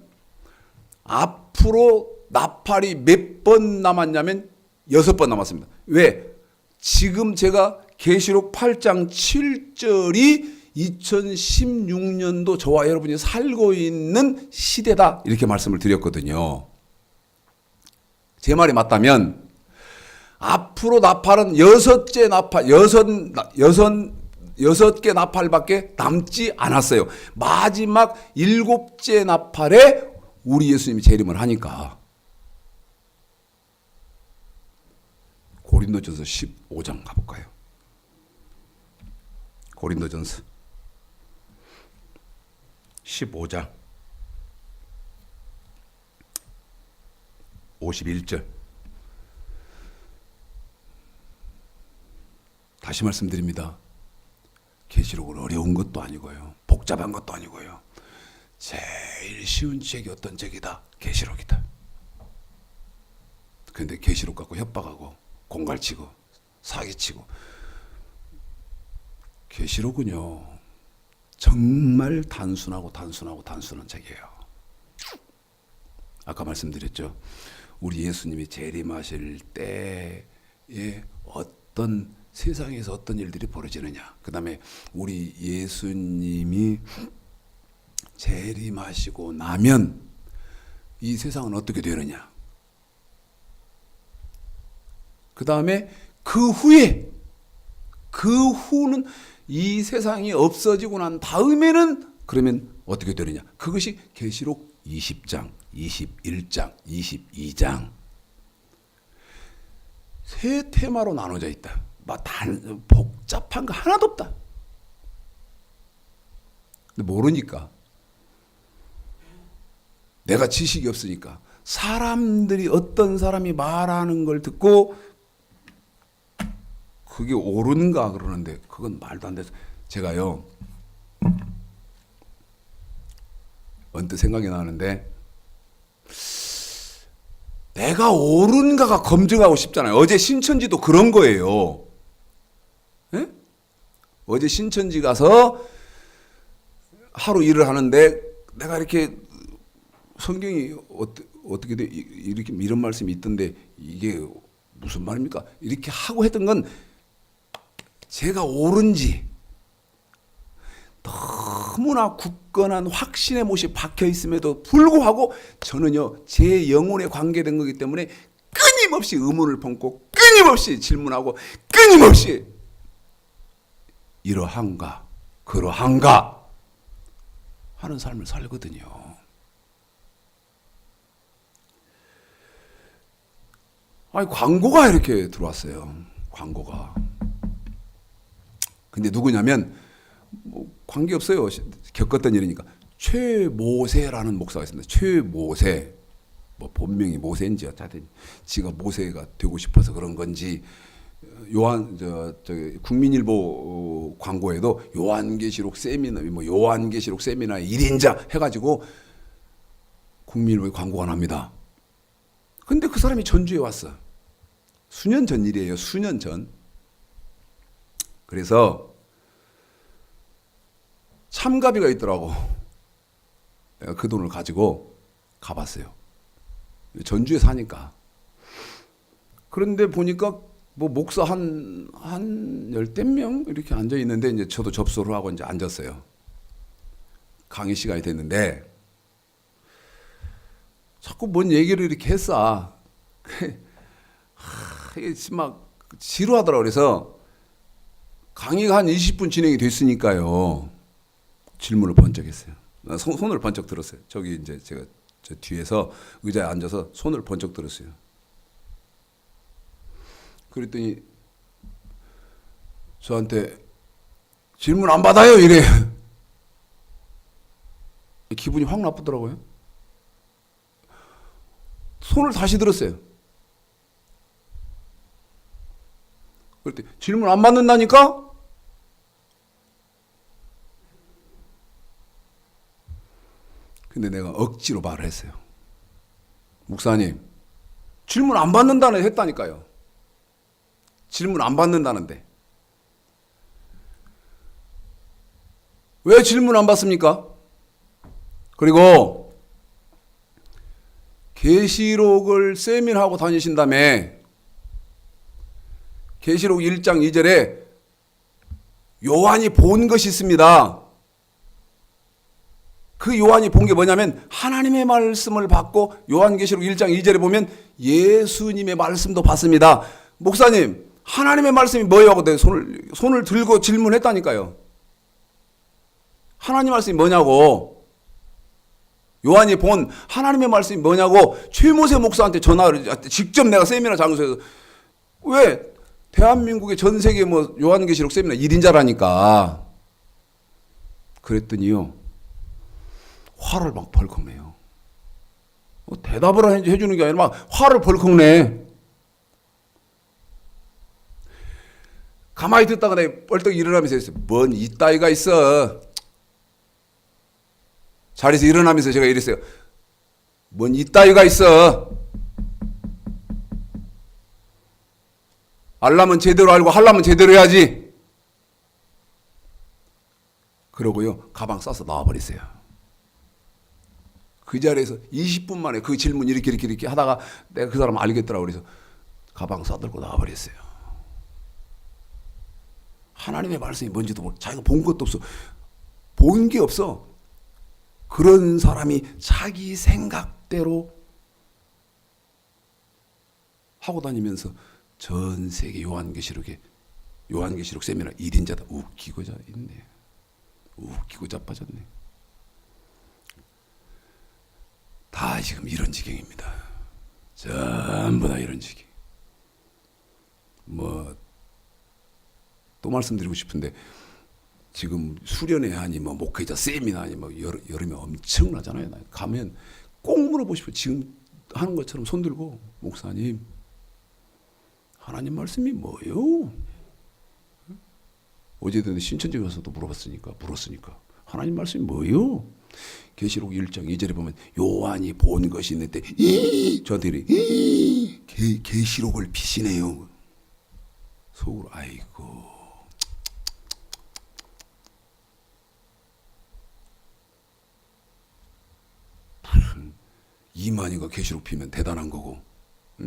앞으로 나팔이 몇 번 남았냐면 6번 남았습니다. 왜? 지금 제가 계시록 8장 7절이 2016년도 저와 여러분이 살고 있는 시대다 이렇게 말씀을 드렸거든요. 제 말이 맞다면 앞으로 나팔은 6개 나팔밖에 남지 않았어요. 마지막 7째 나팔에 우리 예수님이 재림을 하니까. 고린도전서 15장 가볼까요? 고린도전서 15장 51절. 다시 말씀드립니다. 계시록은 어려운 것도 아니고요. 복잡한 것도 아니고요. 제일 쉬운 책이 어떤 책이다? 계시록이다. 그런데 계시록 갖고 협박하고 공갈치고 사기치고. 계시록은요 정말 단순한 책이에요. 아까 말씀드렸죠. 우리 예수님이 재림하실 때에 어떤 세상에서 어떤 일들이 벌어지느냐. 그 다음에 우리 예수님이 재림하시고 나면 이 세상은 어떻게 되느냐. 그 다음에 그 후는 이 세상이 없어지고 난 다음에는 그러면 어떻게 되느냐. 그것이 계시록 20장, 21장, 22장 세 테마로 나눠져 있다. 복잡한 거 하나도 없다. 근데 모르니까. 내가 지식이 없으니까. 사람들이 어떤 사람이 말하는 걸 듣고 그게 옳은가 그러는데 그건 말도 안 돼서 제가요 언뜻 생각이 나는데 내가 옳은가가 검증하고 싶잖아요. 어제 신천지도 그런 거예요. 예? 어제 신천지 가서 하루 일을 하는데 내가 이렇게 성경이 어떻게 돼? 이렇게 이런 말씀이 있던데 이게 무슨 말입니까? 이렇게 하고 했던 건 제가 옳은지 너무나 굳건한 확신의 못이 박혀 있음에도 불구하고 저는요 제 영혼에 관계된 거기 때문에 끊임없이 의문을 품고 끊임없이 질문하고 끊임없이 이러한가 그러한가 하는 삶을 살거든요. 아니 광고가 이렇게 들어왔어요. 광고가. 근데 누구냐면 뭐 관계없어요. 겪었던 일이니까. 최모세라는 목사가 있습니다. 최모세. 뭐 본명이 모세인지 어쨌든 지가 모세가 되고 싶어서 그런 건지 국민일보 광고에도 요한계시록 세미나 뭐 요한계시록 세미나 1인자 해가지고 국민일보에 광고가 납니다. 근데 그 사람이 전주에 왔어. 수년 전 일이에요. 수년 전. 그래서 참가비가 있더라고. 내가 그 돈을 가지고 가봤어요. 전주에 사니까. 그런데 보니까 뭐 목사 한 열댓 명 이렇게 앉아 있는데 이제 저도 접수를 하고 이제 앉았어요. 강의 시간이 됐는데 자꾸 뭔 얘기를 이렇게 했어. 이게 막 지루하더라고. 그래서 강의가 한 20분 진행이 됐으니까요. 질문을 번쩍 했어요. 손을 번쩍 들었어요. 저기 이제 제가 저 뒤에서 의자에 앉아서 손을 번쩍 들었어요. 그랬더니 저한테 질문 안 받아요 이래. 기분이 확 나쁘더라고요. 손을 다시 들었어요. 그랬더니 질문 안 받는다니까? 근데 내가 억지로 말을 했어요. 목사님, 질문 안 받는다는 했다니까요. 질문 안 받는다는데. 왜 질문 안 받습니까? 그리고 계시록을 세미나하고 다니신다며 계시록 1장 2절에 요한이 본 것이 있습니다. 그 요한이 본 게 뭐냐면 하나님의 말씀을 받고 요한계시록 1장 2절에 보면 예수님의 말씀도 받습니다. 목사님, 하나님의 말씀이 뭐예요? 하고 내 손을 들고 질문했다니까요. 하나님 말씀이 뭐냐고. 요한이 본 하나님의 말씀이 뭐냐고 최모세 목사한테 전화를 직접 내가 세미나 장소에서 왜 대한민국의 전 세계 뭐 요한계시록 세미나 1인자라니까. 그랬더니요. 화를 막 벌컥 내요. 대답을 해주는 게 아니라 막 화를 벌컥 내. 가만히 듣다가 내가 벌떡 일어나면서 했어요. 뭔 이따위가 있어. 자리에서 일어나면서 제가 이랬어요. 뭔 이따위가 있어. 알라면 제대로 알고 하려면 제대로 해야지. 그러고요. 가방 싸서 나와버렸어요. 그 자리에서 20분 만에 그 질문 이렇게 하다가 내가 그 사람 알겠더라고. 그래서 가방 싸들고 나와버렸어요. 하나님의 말씀이 뭔지도 모르고 자기가 본 것도 없어. 본 게 없어. 그런 사람이 자기 생각대로 하고 다니면서 전 세계 요한계시록 세미나 1인자다. 웃기고 있네. 웃기고 자빠졌네. 다 지금 이런 지경입니다. 전부 다 이런 지경. 또 말씀드리고 싶은데 지금 수련회 아니 목회자 세미나 아니 여름에 엄청나잖아요. 가면 꼭 물어보십시오. 지금 하는 것처럼 손 들고 목사님 하나님 말씀이 뭐예요? 어제도 신천지 가서도 물었으니까 하나님 말씀이 뭐예요? 계시록 1장 2절에 보면 요한이 본 것이 있는데 저한테 이래 계시록을 비시네요. 속으로 아이고 이만희가 계시록 피면 대단한 거고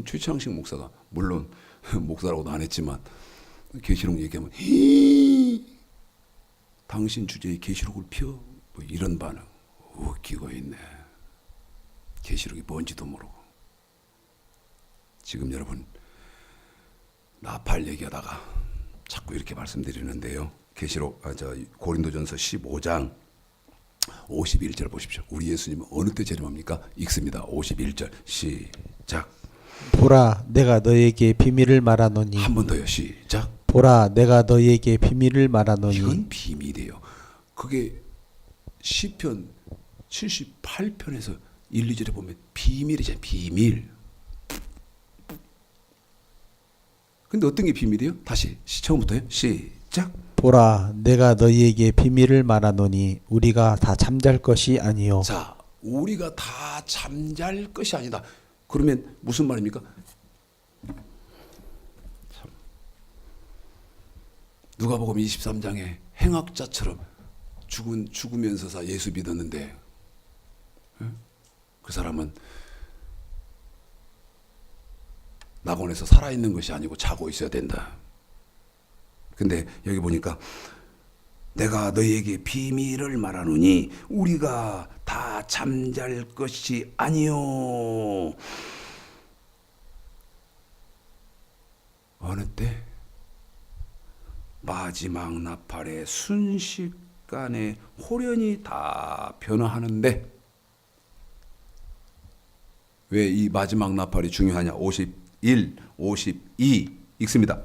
최창식 목사가 물론 목사라고도 안 했지만 계시록 얘기하면 당신 주제에 계시록을 펴? 뭐 이런 반응. 웃기고 있네. 계시록이 뭔지도 모르고. 지금 여러분 나팔 얘기하다가 자꾸 이렇게 말씀드리는데요. 계시록 고린도전서 15장 51절 보십시오. 우리 예수님은 어느 때 재림합니까? 읽습니다. 51절 시작. 보라, 내가 너에게 비밀을 말하노니. 한 번 더요. 시작. 보라, 내가 너에게 비밀을 말하노니. 이건 비밀이에요. 그게 시편 78편에서 1, 2절에 보면 비밀이잖아요. 비밀. 근데 어떤 게 비밀이에요? 다시 처음부터요. 시작. 보라, 내가 너희에게 비밀을 말하노니 우리가 다 잠잘 것이 아니요. 자, 우리가 다 잠잘 것이 아니다. 그러면 무슨 말입니까? 누가복음 23장에 행악자처럼 죽으면서 예수 믿었는데 그 사람은 낙원에서 살아있는 것이 아니고 자고 있어야 된다. 근데 여기 보니까 내가 너희에게 비밀을 말하노니 우리가 다 잠잘 것이 아니요. 어느 때? 마지막 나팔의 순식간에 홀연히 다 변화하는데 왜 이 마지막 나팔이 중요하냐? 51, 52 읽습니다.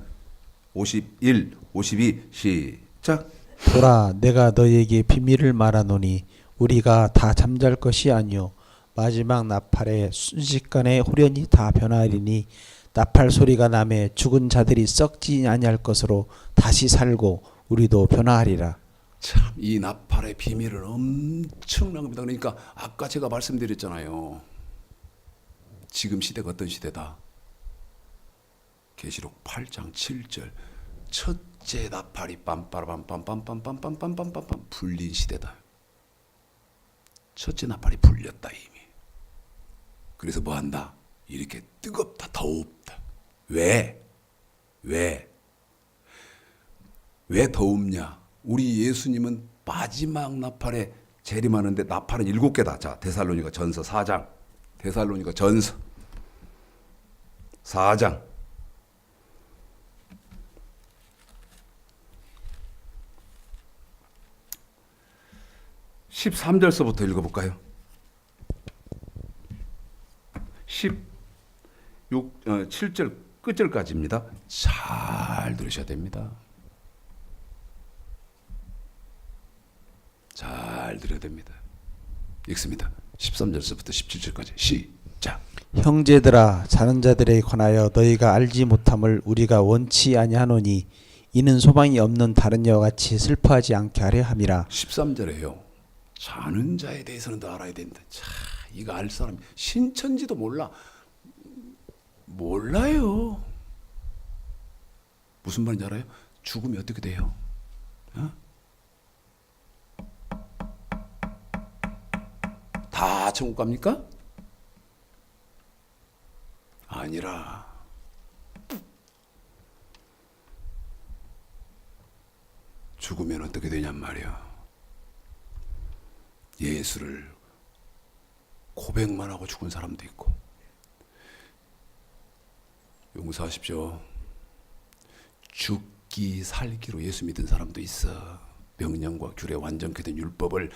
51, 52 시작. 보라, 내가 너희에게 비밀을 말하노니 우리가 다 잠잘 것이 아니요 마지막 나팔의 순식간에 홀연히 다 변하리니 나팔 소리가 나매 죽은 자들이 썩지 아니할 것으로 다시 살고 우리도 변화하리라. 참, 이 나팔의 비밀은 엄청난 겁니다. 그러니까 아까 제가 말씀드렸잖아요. 지금 시대가 어떤 시대다? 계시록 8장 7절 첫째 나팔이 빰빠라빰빰빰빰빰빰빰빰빰빰빰 불린 시대다. 첫째 나팔이 불렸다 이미. 그래서 뭐 한다? 이렇게 뜨겁다, 더웁다. 왜 더웁냐? 우리 예수님은 마지막 나팔에 재림하는데 나팔은 7개다. 자, 데살로니가 전서 4장. 데살로니가 전서 4장. 13절서부터 읽어볼까요? 7절 끝절까지입니다. 잘 들으셔야 됩니다. 잘 들어야 됩니다. 읽습니다. 13절서부터 17절까지 시작. 형제들아, 자는 자들에 관하여 너희가 알지 못함을 우리가 원치 아니하노니 이는 소망이 없는 다른 여와 같이 슬퍼하지 않게 하려 함이라. 13절에요. 자는 자에 대해서는 더 알아야 된다. 자, 이거 알 사람 신천지도 몰라요. 무슨 말인지 알아요? 죽으면 어떻게 돼요? 어? 다 천국 갑니까? 아니라 죽으면 어떻게 되냔 말이야. 예수를 고백만 하고 죽은 사람도 있고, 용서하십시오, 죽기 살기로 예수 믿은 사람도 있어. 명령과 규례 완전케 된 율법을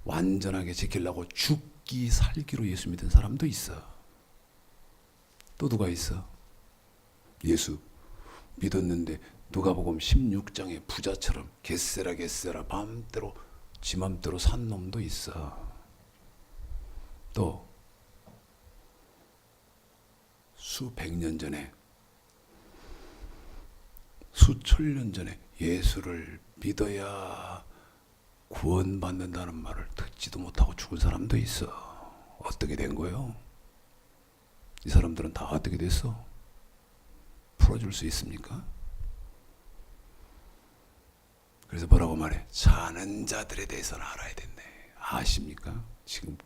완전하게 지키려고 죽기 살기로 예수 믿은 사람도 있어. 또 누가 있어? 예수 믿었는데 누가복음 16장의 부자처럼 겟세라 맘대로 지 맘대로 산 놈도 있어. 또 수백 년 전에, 수천 년 전에 예수를 믿어야 구원받는다는 말을 듣지도 못하고 죽은 사람도 있어. 어떻게 된 거예요? 이 사람들은 다 어떻게 됐어? 풀어줄 수 있습니까? 그래서 뭐라고 말해? 자는 자들에 대해서는 알아야 된대. 아십니까? 지금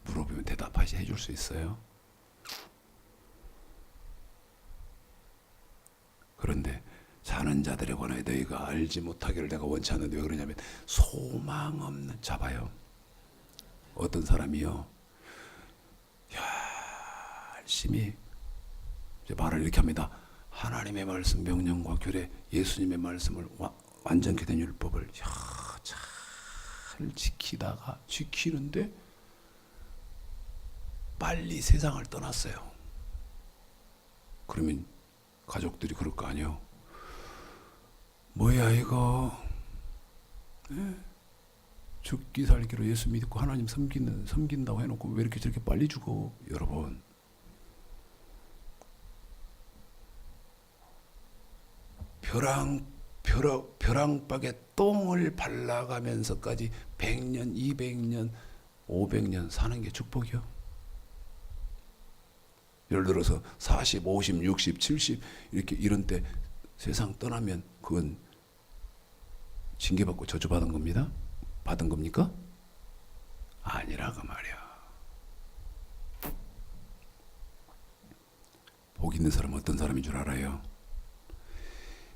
물어보면 대답하시 해줄 수 있어요? 그런데 자는 자들에 관하여 너희가 알지 못하기를 내가 원치 않는데 왜 그러냐면 소망 없는, 잡아요. 어떤 사람이요, 열심히 이제 말을 이렇게 합니다. 하나님의 말씀, 명령과 규례, 예수님의 말씀을 완전케 된 율법을 잘 지키는데 빨리 세상을 떠났어요. 그러면 가족들이 그럴 거 아니에요. 뭐야 이거? 네? 죽기 살기로 예수 믿고 하나님 섬긴다고 해놓고 왜 이렇게 저렇게 빨리 죽어? 여러분, 벼랑박에 똥을 발라가면서까지 100년, 200년, 500년 사는 게 축복이요. 예를 들어서 40, 50, 60, 70 이렇게 이런 때 세상 떠나면 그건 징계받고 저주받은 겁니다. 받은 겁니까? 아니라 그 말이야. 복 있는 사람은 어떤 사람인 줄 알아요?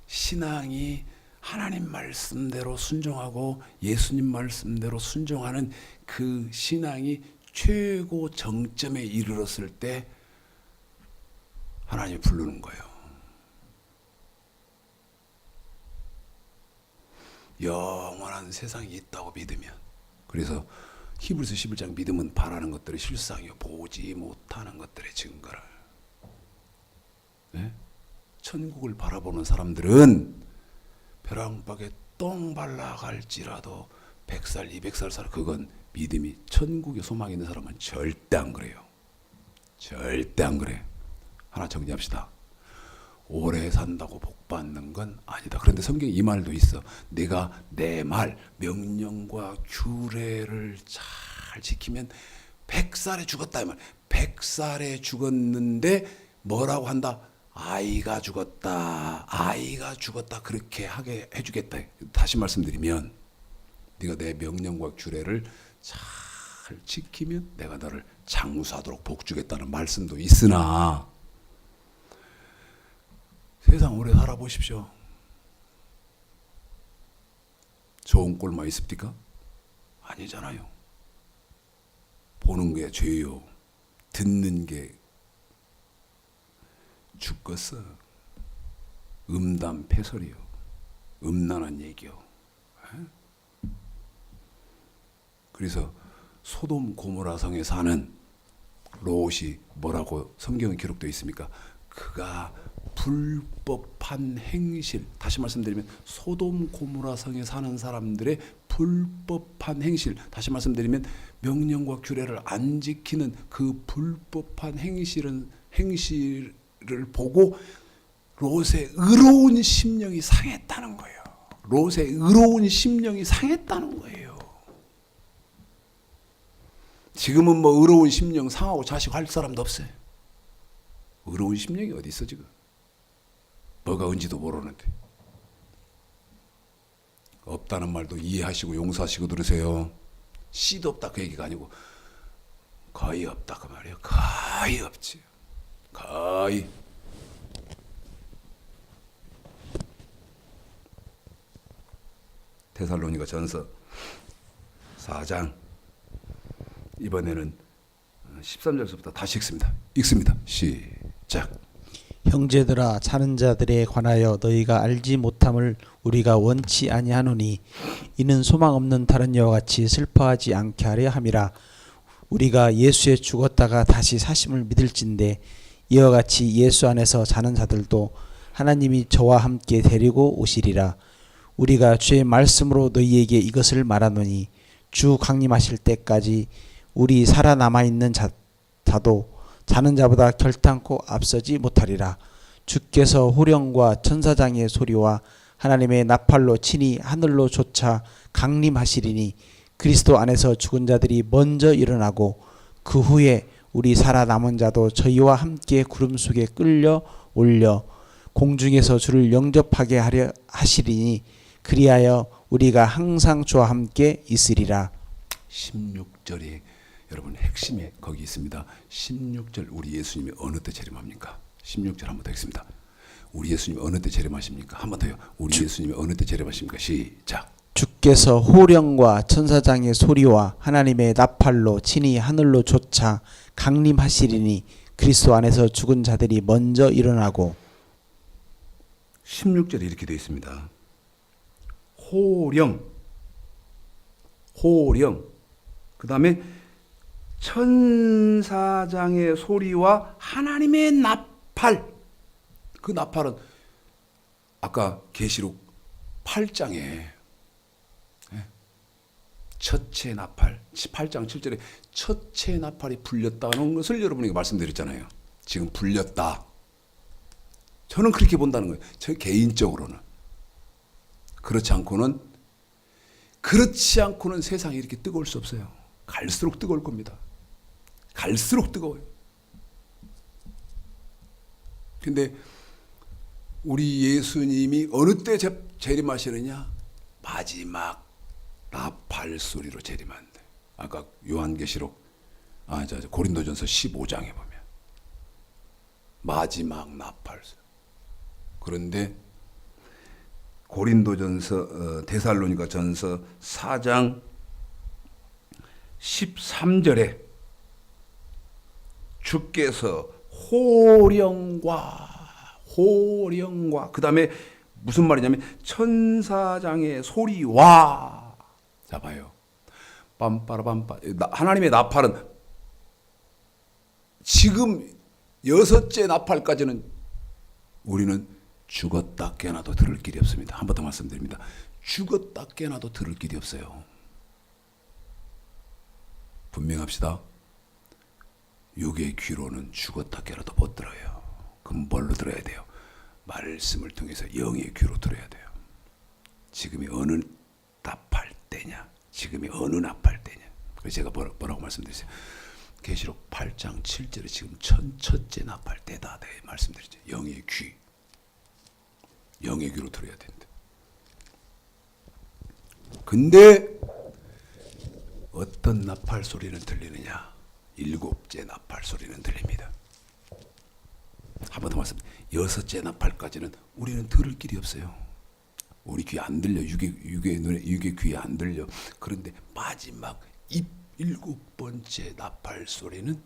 신앙이 하나님 말씀대로 순종하고 예수님 말씀대로 순종하는 그 신앙이 최고 정점에 이르렀을 때 하나님이 부르는 거예요. 영원한 세상이 있다고 믿으면. 그래서 히브리서 11장 믿음은 바라는 것들의 실상이요 보지 못하는 것들의 증거를. 네? 천국을 바라보는 사람들은 벼랑박에 똥 발라갈지라도 100살 200살 살아. 그건 믿음이 천국에 소망이 있는 사람은 절대 안 그래요. 절대 안 그래. 하나 정리합시다. 오래 산다고 복 받는 건 아니다. 그런데 성경에 이 말도 있어. 내가 내 말 명령과 규례를 잘 지키면 100살에 죽었다 이 말. 100살에 죽었는데 뭐라고 한다? 아이가 죽었다. 아이가 죽었다. 그렇게 하게 해주겠다. 다시 말씀드리면 네가 내 명령과 규례를 잘 지키면 내가 너를 장수하도록 복 주겠다는 말씀도 있으나 세상 오래 살아보십시오. 좋은 꼴만 있습니까? 아니잖아요. 보는 게 죄요. 듣는 게 죽겠어. 음담패설이요. 음란한 얘기요. 그래서 소돔 고모라 성에 사는 롯이 뭐라고 성경에 기록되어 있습니까? 그가 불법한 행실, 다시 말씀드리면 소돔 고모라 성에 사는 사람들의 불법한 행실, 다시 말씀드리면 명령과 규례를 안 지키는 그 불법한 행실을 보고 롯의 의로운 심령이 상했다는 거예요. 롯의 의로운 심령이 상했다는 거예요. 지금은 뭐 의로운 심령 상하고 자식 할 사람도 없어요. 의로운 심령이 어디 있어 지금? 뭐가 은지도 모르는데. 없다는 말도 이해하시고 용서하시고 들으세요. 씨도 없다 그 얘기가 아니고 거의 없다 그 말이에요. 거의 없지. 거의. 데살로니가 전서 4장 이번에는 13절부터 다시 읽습니다. 시작. 형제들아 자는 자들에 관하여 너희가 알지 못함을 우리가 원치 아니하노니 이는 소망 없는 다른 여와 같이 슬퍼하지 않게 하려 함이라. 우리가 예수에 죽었다가 다시 사심을 믿을진대 이와 같이 예수 안에서 자는 자들도 하나님이 저와 함께 데리고 오시리라. 우리가 주의 말씀으로 너희에게 이것을 말하노니 주 강림하실 때까지 우리 살아남아 있는 자도 자는 자보다 결탄코 앞서지 못하리라. 주께서 호령과 천사장의 소리와 하나님의 나팔로 친히 하늘로 솟아 강림하시리니 그리스도 안에서 죽은 자들이 먼저 일어나고 그 후에 우리 살아남은 자도 저희와 함께 구름 속에 끌려 올려 공중에서 주를 영접하게 하려 하시리니 그리하여 우리가 항상 주와 함께 있으리라. 16절이 여러분 핵심에 거기 있습니다. 16절 우리 예수님이 어느 때 재림합니까? 16절 한 번 더 읽습니다. 우리 예수님이 어느 때 재림하십니까? 한 번 더요. 우리 예수님이 어느 때 재림하십니까? 시작. 주께서 호령과 천사장의 소리와 하나님의 나팔로 친히 하늘로 솟아 강림하시리니 그리스도 안에서 죽은 자들이 먼저 일어나고 16절에 이렇게 되어 있습니다. 호령 그 다음에 천사장의 소리와 하나님의 나팔. 그 나팔은 아까 계시록 8장에 첫째 나팔 8장 7절에 첫째 나팔이 불렸다는 것을 여러분에게 말씀드렸잖아요. 지금 불렸다. 저는 그렇게 본다는 거예요. 저 개인적으로는. 그렇지 않고는 세상이 이렇게 뜨거울 수 없어요. 갈수록 뜨거울 겁니다. 갈수록 뜨거워요. 근데 우리 예수님이 어느 때 재림하시느냐? 마지막 나팔 소리로 재림한대. 아까 요한계시록 고린도전서 15장에 보면 마지막 나팔 소리. 그런데 고린도전서 데살로니가전서 4장 13절에 주께서 호령과 그 다음에 무슨 말이냐면 천사장의 소리와, 자 봐요, 빰빠라빰빠. 하나님의 나팔은 지금 6째 나팔까지는 우리는 죽었다 깨나도 들을 길이 없습니다. 한 번 더 말씀드립니다. 죽었다 깨나도 들을 길이 없어요. 분명합시다. 육의 귀로는 죽었다 깨나도 못 들어요. 그럼 뭘로 들어야 돼요? 말씀을 통해서 영의 귀로 들어야 돼요. 지금이 어느 나팔 때냐? 지금이 어느 나팔 때냐? 그래서 제가 뭐라고 말씀드렸어요? 계시록 8장 7절에 지금 첫째 나팔 때다 말씀드렸죠. 영의 귀로 들어야 된다. 근데 어떤 나팔 소리는 들리느냐? 7째 나팔 소리는 들립니다. 한 번 더 말씀. 6째 나팔까지는 우리는 들을 길이 없어요. 우리 귀에 안 들려. 육의 귀에 안 들려. 그런데 마지막 7번째 나팔 소리는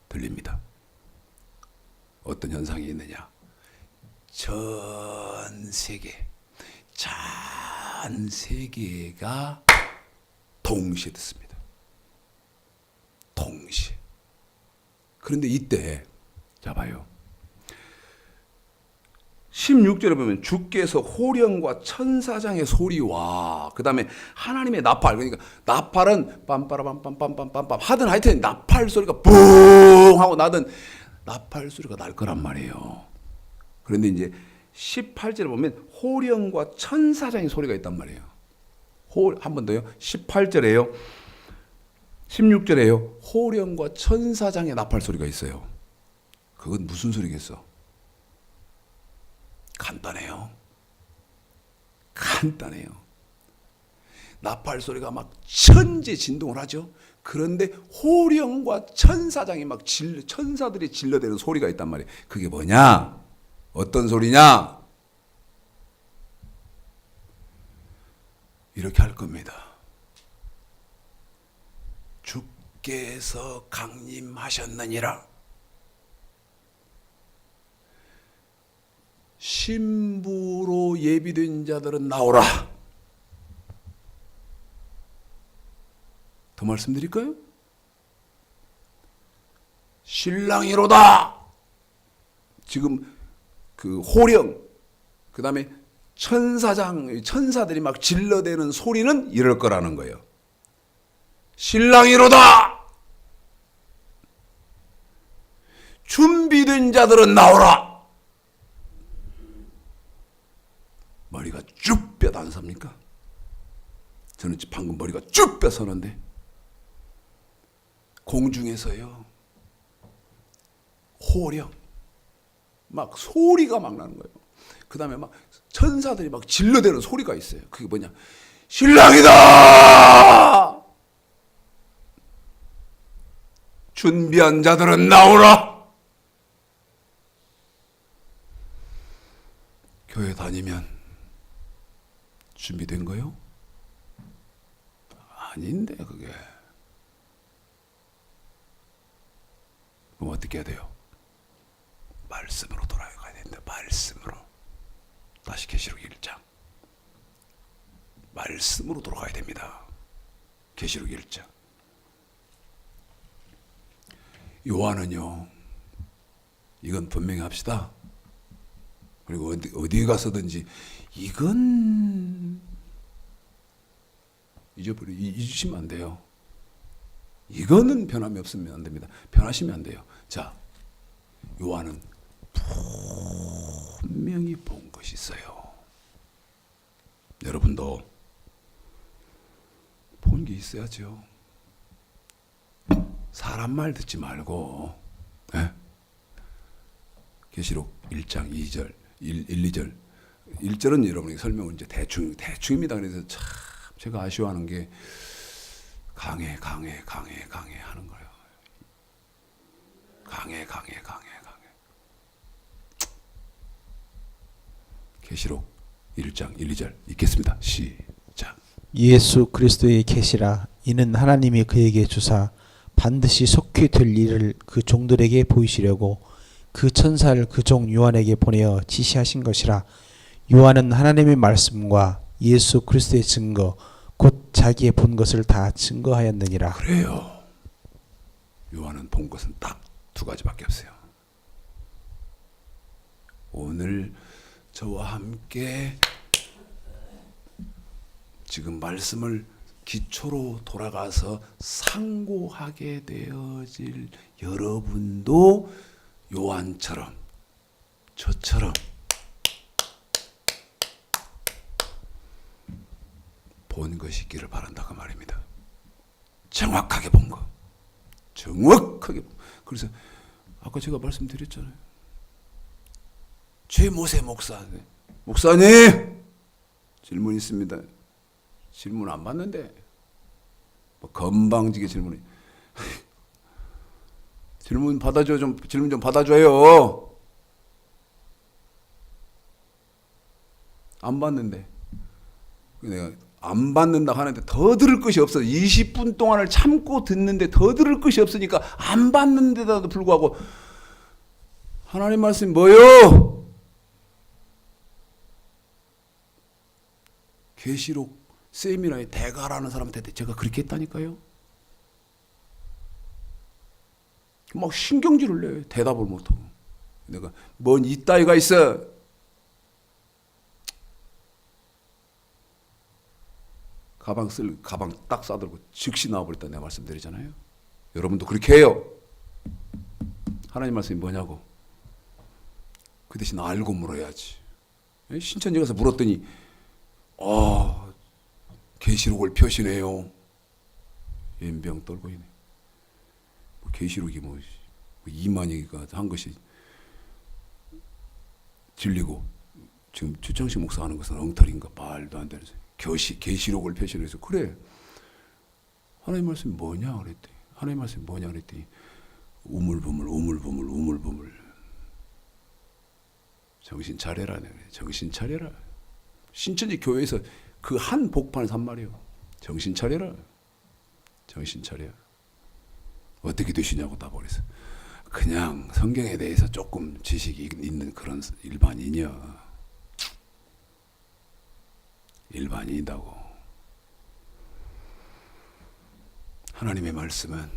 들립니다. 어떤 현상이 있느냐? 전 세계가 동시에 듣습니다. 동시에. 그런데 이때 자 봐요. 16절에 보면 주께서 호령과 천사장의 소리와 그 다음에 하나님의 나팔, 그러니까 나팔은 빰빠라빰빰빰빰빰빰 하든 하여튼 나팔 소리가 뿡 하고 나든 나팔 소리가 날 거란 말이에요. 그런데 이제 18절에 보면 호령과 천사장의 소리가 있단 말이에요. 한 번 더요. 18절에요. 16절에요. 호령과 천사장의 나팔 소리가 있어요. 그건 무슨 소리겠어? 간단해요. 나팔 소리가 막 천재 진동을 하죠. 그런데 호령과 천사장이 막 천사들이 질러대는 소리가 있단 말이에요. 그게 뭐냐? 어떤 소리냐? 이렇게 할 겁니다. 주께서 강림하셨느니라. 신부로 예비된 자들은 나오라. 더 말씀드릴까요? 신랑이로다. 지금 그 호령, 그 다음에 천사들이 막 질러대는 소리는 이럴 거라는 거예요. 신랑이로다. 준비된 자들은 나오라. 머리가 쭉 뼈 안 섭니까? 저는 방금 머리가 쭉 뼈 서는데 공중에서요 호령 막 소리가 막 나는 거예요. 그 다음에 막 천사들이 막 질러대는 소리가 있어요. 그게 뭐냐? 신랑이다! 준비한 자들은 나오라! 교회 다니면 준비된 거요? 아닌데 그게. 그럼 어떻게 해야 돼요? 말씀으로 돌아가야 된다. 말씀으로. 다시 계시록 1장. 말씀으로 돌아가야 됩니다. 계시록 1장. 요한은요. 이건 분명히 합시다. 그리고 어디에 가서든지 이건 잊으시면 안 돼요. 이거는 변함이 없으면 안 됩니다. 변하시면 안 돼요. 자, 요한은 분명히 본 것이 있어요. 여러분도 본 게 있어야죠. 사람 말 듣지 말고 계시록 1장 2절 1, 2절. 1절은 여러분이 설명을 이제 대충입니다. 그래서 참 제가 아쉬워하는 게 강해 하는 거예요. 강해. 계시록 1장 1, 2절 읽겠습니다. 시작. 예수 그리스도의 계시라. 이는 하나님이 그에게 주사 반드시 속히 될 일을 그 종들에게 보이시려고 그 천사를 그 종 요한에게 보내어 지시하신 것이라. 요한은 하나님의 말씀과 예수 그리스도의 증거 곧 자기의 본 것을 다 증거하였느니라. 그래요. 요한은 본 것은 딱 두 가지밖에 없어요. 오늘 저와 함께 지금 말씀을 기초로 돌아가서 상고하게 되어질 여러분도 요한처럼 저처럼 본 것이 있기를 바란다 그 말입니다. 정확하게 본 거. 정확하게 본 거. 그래서 아까 제가 말씀드렸잖아요. 최모세 목사님 질문 있습니다. 질문 안 받는데 뭐 건방지게 질문해. 질문 좀 받아줘요. 안 받는데 내가 안 받는다 하는데 더 들을 것이 없어. 20분 동안을 참고 듣는데 더 들을 것이 없으니까 안 받는데도 불구하고 하나님 말씀이 뭐요? 계시록 세미나에 대가라는 사람한테 제가 그렇게 했다니까요. 막 신경질을 내요. 대답을 못하고. 내가 뭔 이따위가 있어. 가방 딱 싸들고 즉시 나와버렸다 내가 말씀드리잖아요. 여러분도 그렇게 해요. 하나님 말씀이 뭐냐고. 그 대신 알고 물어야지. 신천지 가서 물었더니 계시록을 펴시네요. 연병 떨고 있네. 계시록이 뭐 이만희가 한 것이 진리고 지금 최창식 목사 하는 것은 엉터리인가 말도 안 되는 소리. 계시록을 펴시면서 그래. 하나님 말씀이 뭐냐 그랬더니 하나님 말씀이 뭐냐 그랬더니 우물부물 정신 차려라. 정신 차려라. 신천지 교회에서 그 한 복판에서 한 말이에요. 정신 차려라. 정신 차려. 어떻게 되시냐고 다 버렸어. 그냥 성경에 대해서 조금 지식이 있는 그런 일반인이야. 일반인이다고. 하나님의 말씀은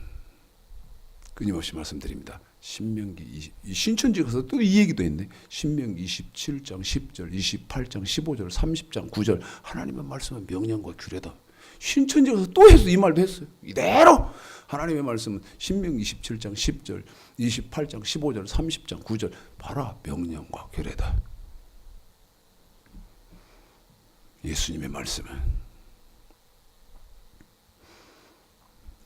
끊임없이 말씀드립니다. 신명기 신천지 가서 또 이 얘기도 했네. 신명기 27장 10절, 28장 15절, 30장 9절. 하나님의 말씀은 명령과 규례다. 신천지 가서 또 했어. 이 말도 했어요. 이대로 하나님의 말씀은 신명기 27장 10절, 28장 15절, 30장 9절. 봐라. 명령과 규례다. 예수님의 말씀은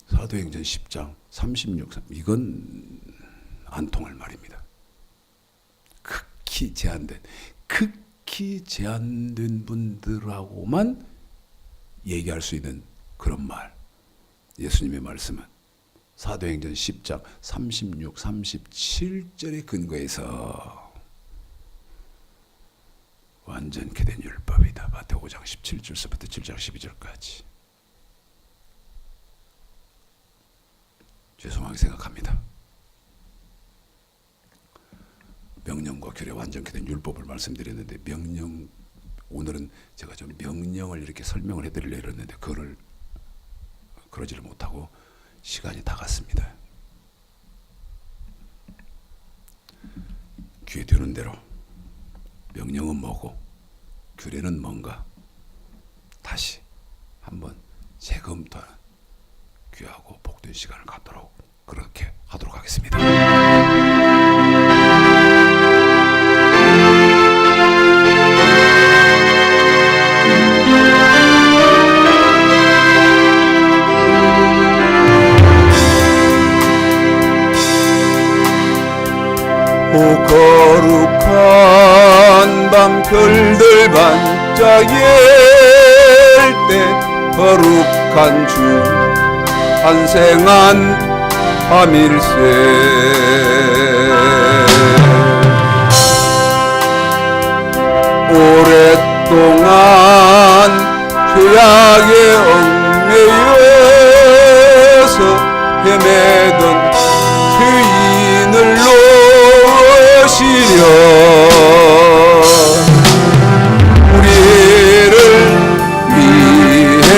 사도행전 10장 36, 이건 안 통할 말입니다. 극히 제한된 분들하고만 얘기할 수 있는 그런 말. 예수님의 말씀은 사도행전 10장 36, 37절의 근거에서 완전케 된 율법이다. 마태오 5장 17절서부터 7장 12절까지. 죄송하게 생각합니다. 명령과 규례 완전케 된 율법을 말씀드렸는데 오늘은 제가 좀 명령을 이렇게 설명을 해드리려고 했는데 그러지를 못하고 시간이 다 갔습니다. 귀에 드는 대로 명령은 뭐고 규례는 뭔가 다시 한번 재검토하는 귀하고 복된 시간을 갖도록 그렇게 하도록 하겠습니다. 오 거룩한 밤 별들 반짝일 때 거룩한 주 탄생한 밤일세. 오랫동안 죄악에 얽매여서 헤매던 죄인을 놓으시려 우리를 위해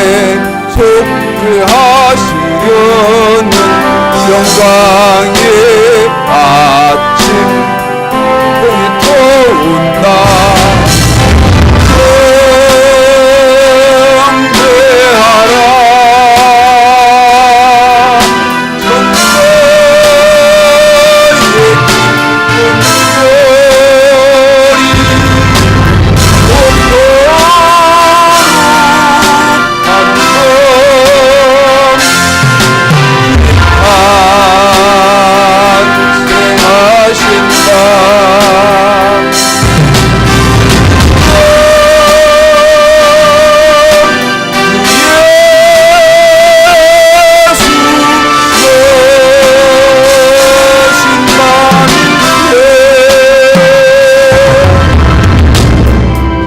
속죄하시려는 영광의 아침 공이 터온다.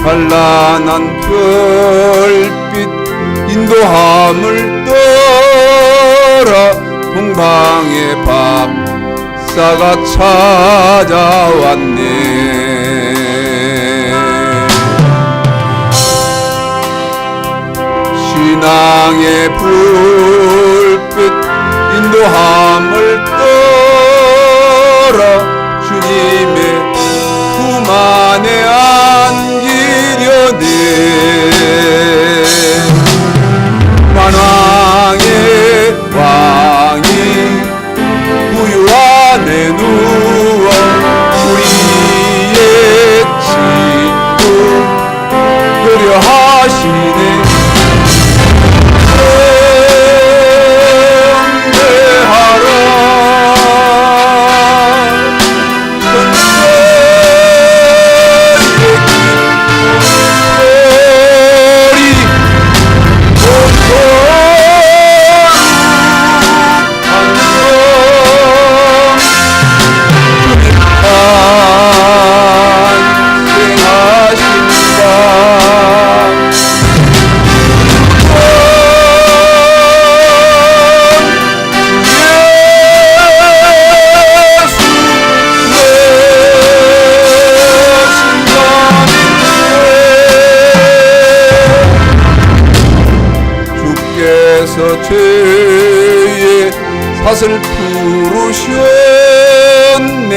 찬란한 별빛 인도함을 따라 동방의 박사가 찾아왔네. 신앙의 불빛 인도함을 따라 주님의 품 안에 안기려네. 만왕의 왕이 구유 안에 누워 우리의 친구 되려 하시네. 죄의 탓을 풀으셨네.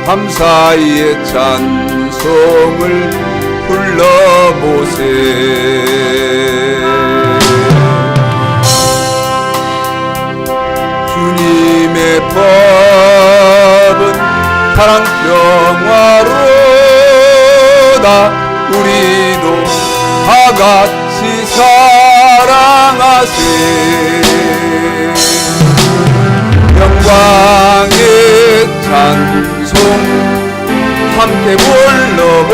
감사의 찬송을 불러보세. 주님의 법은 사랑 평화로다. 우리도 다같이 사랑하세. 영광의 찬송 함께 불러보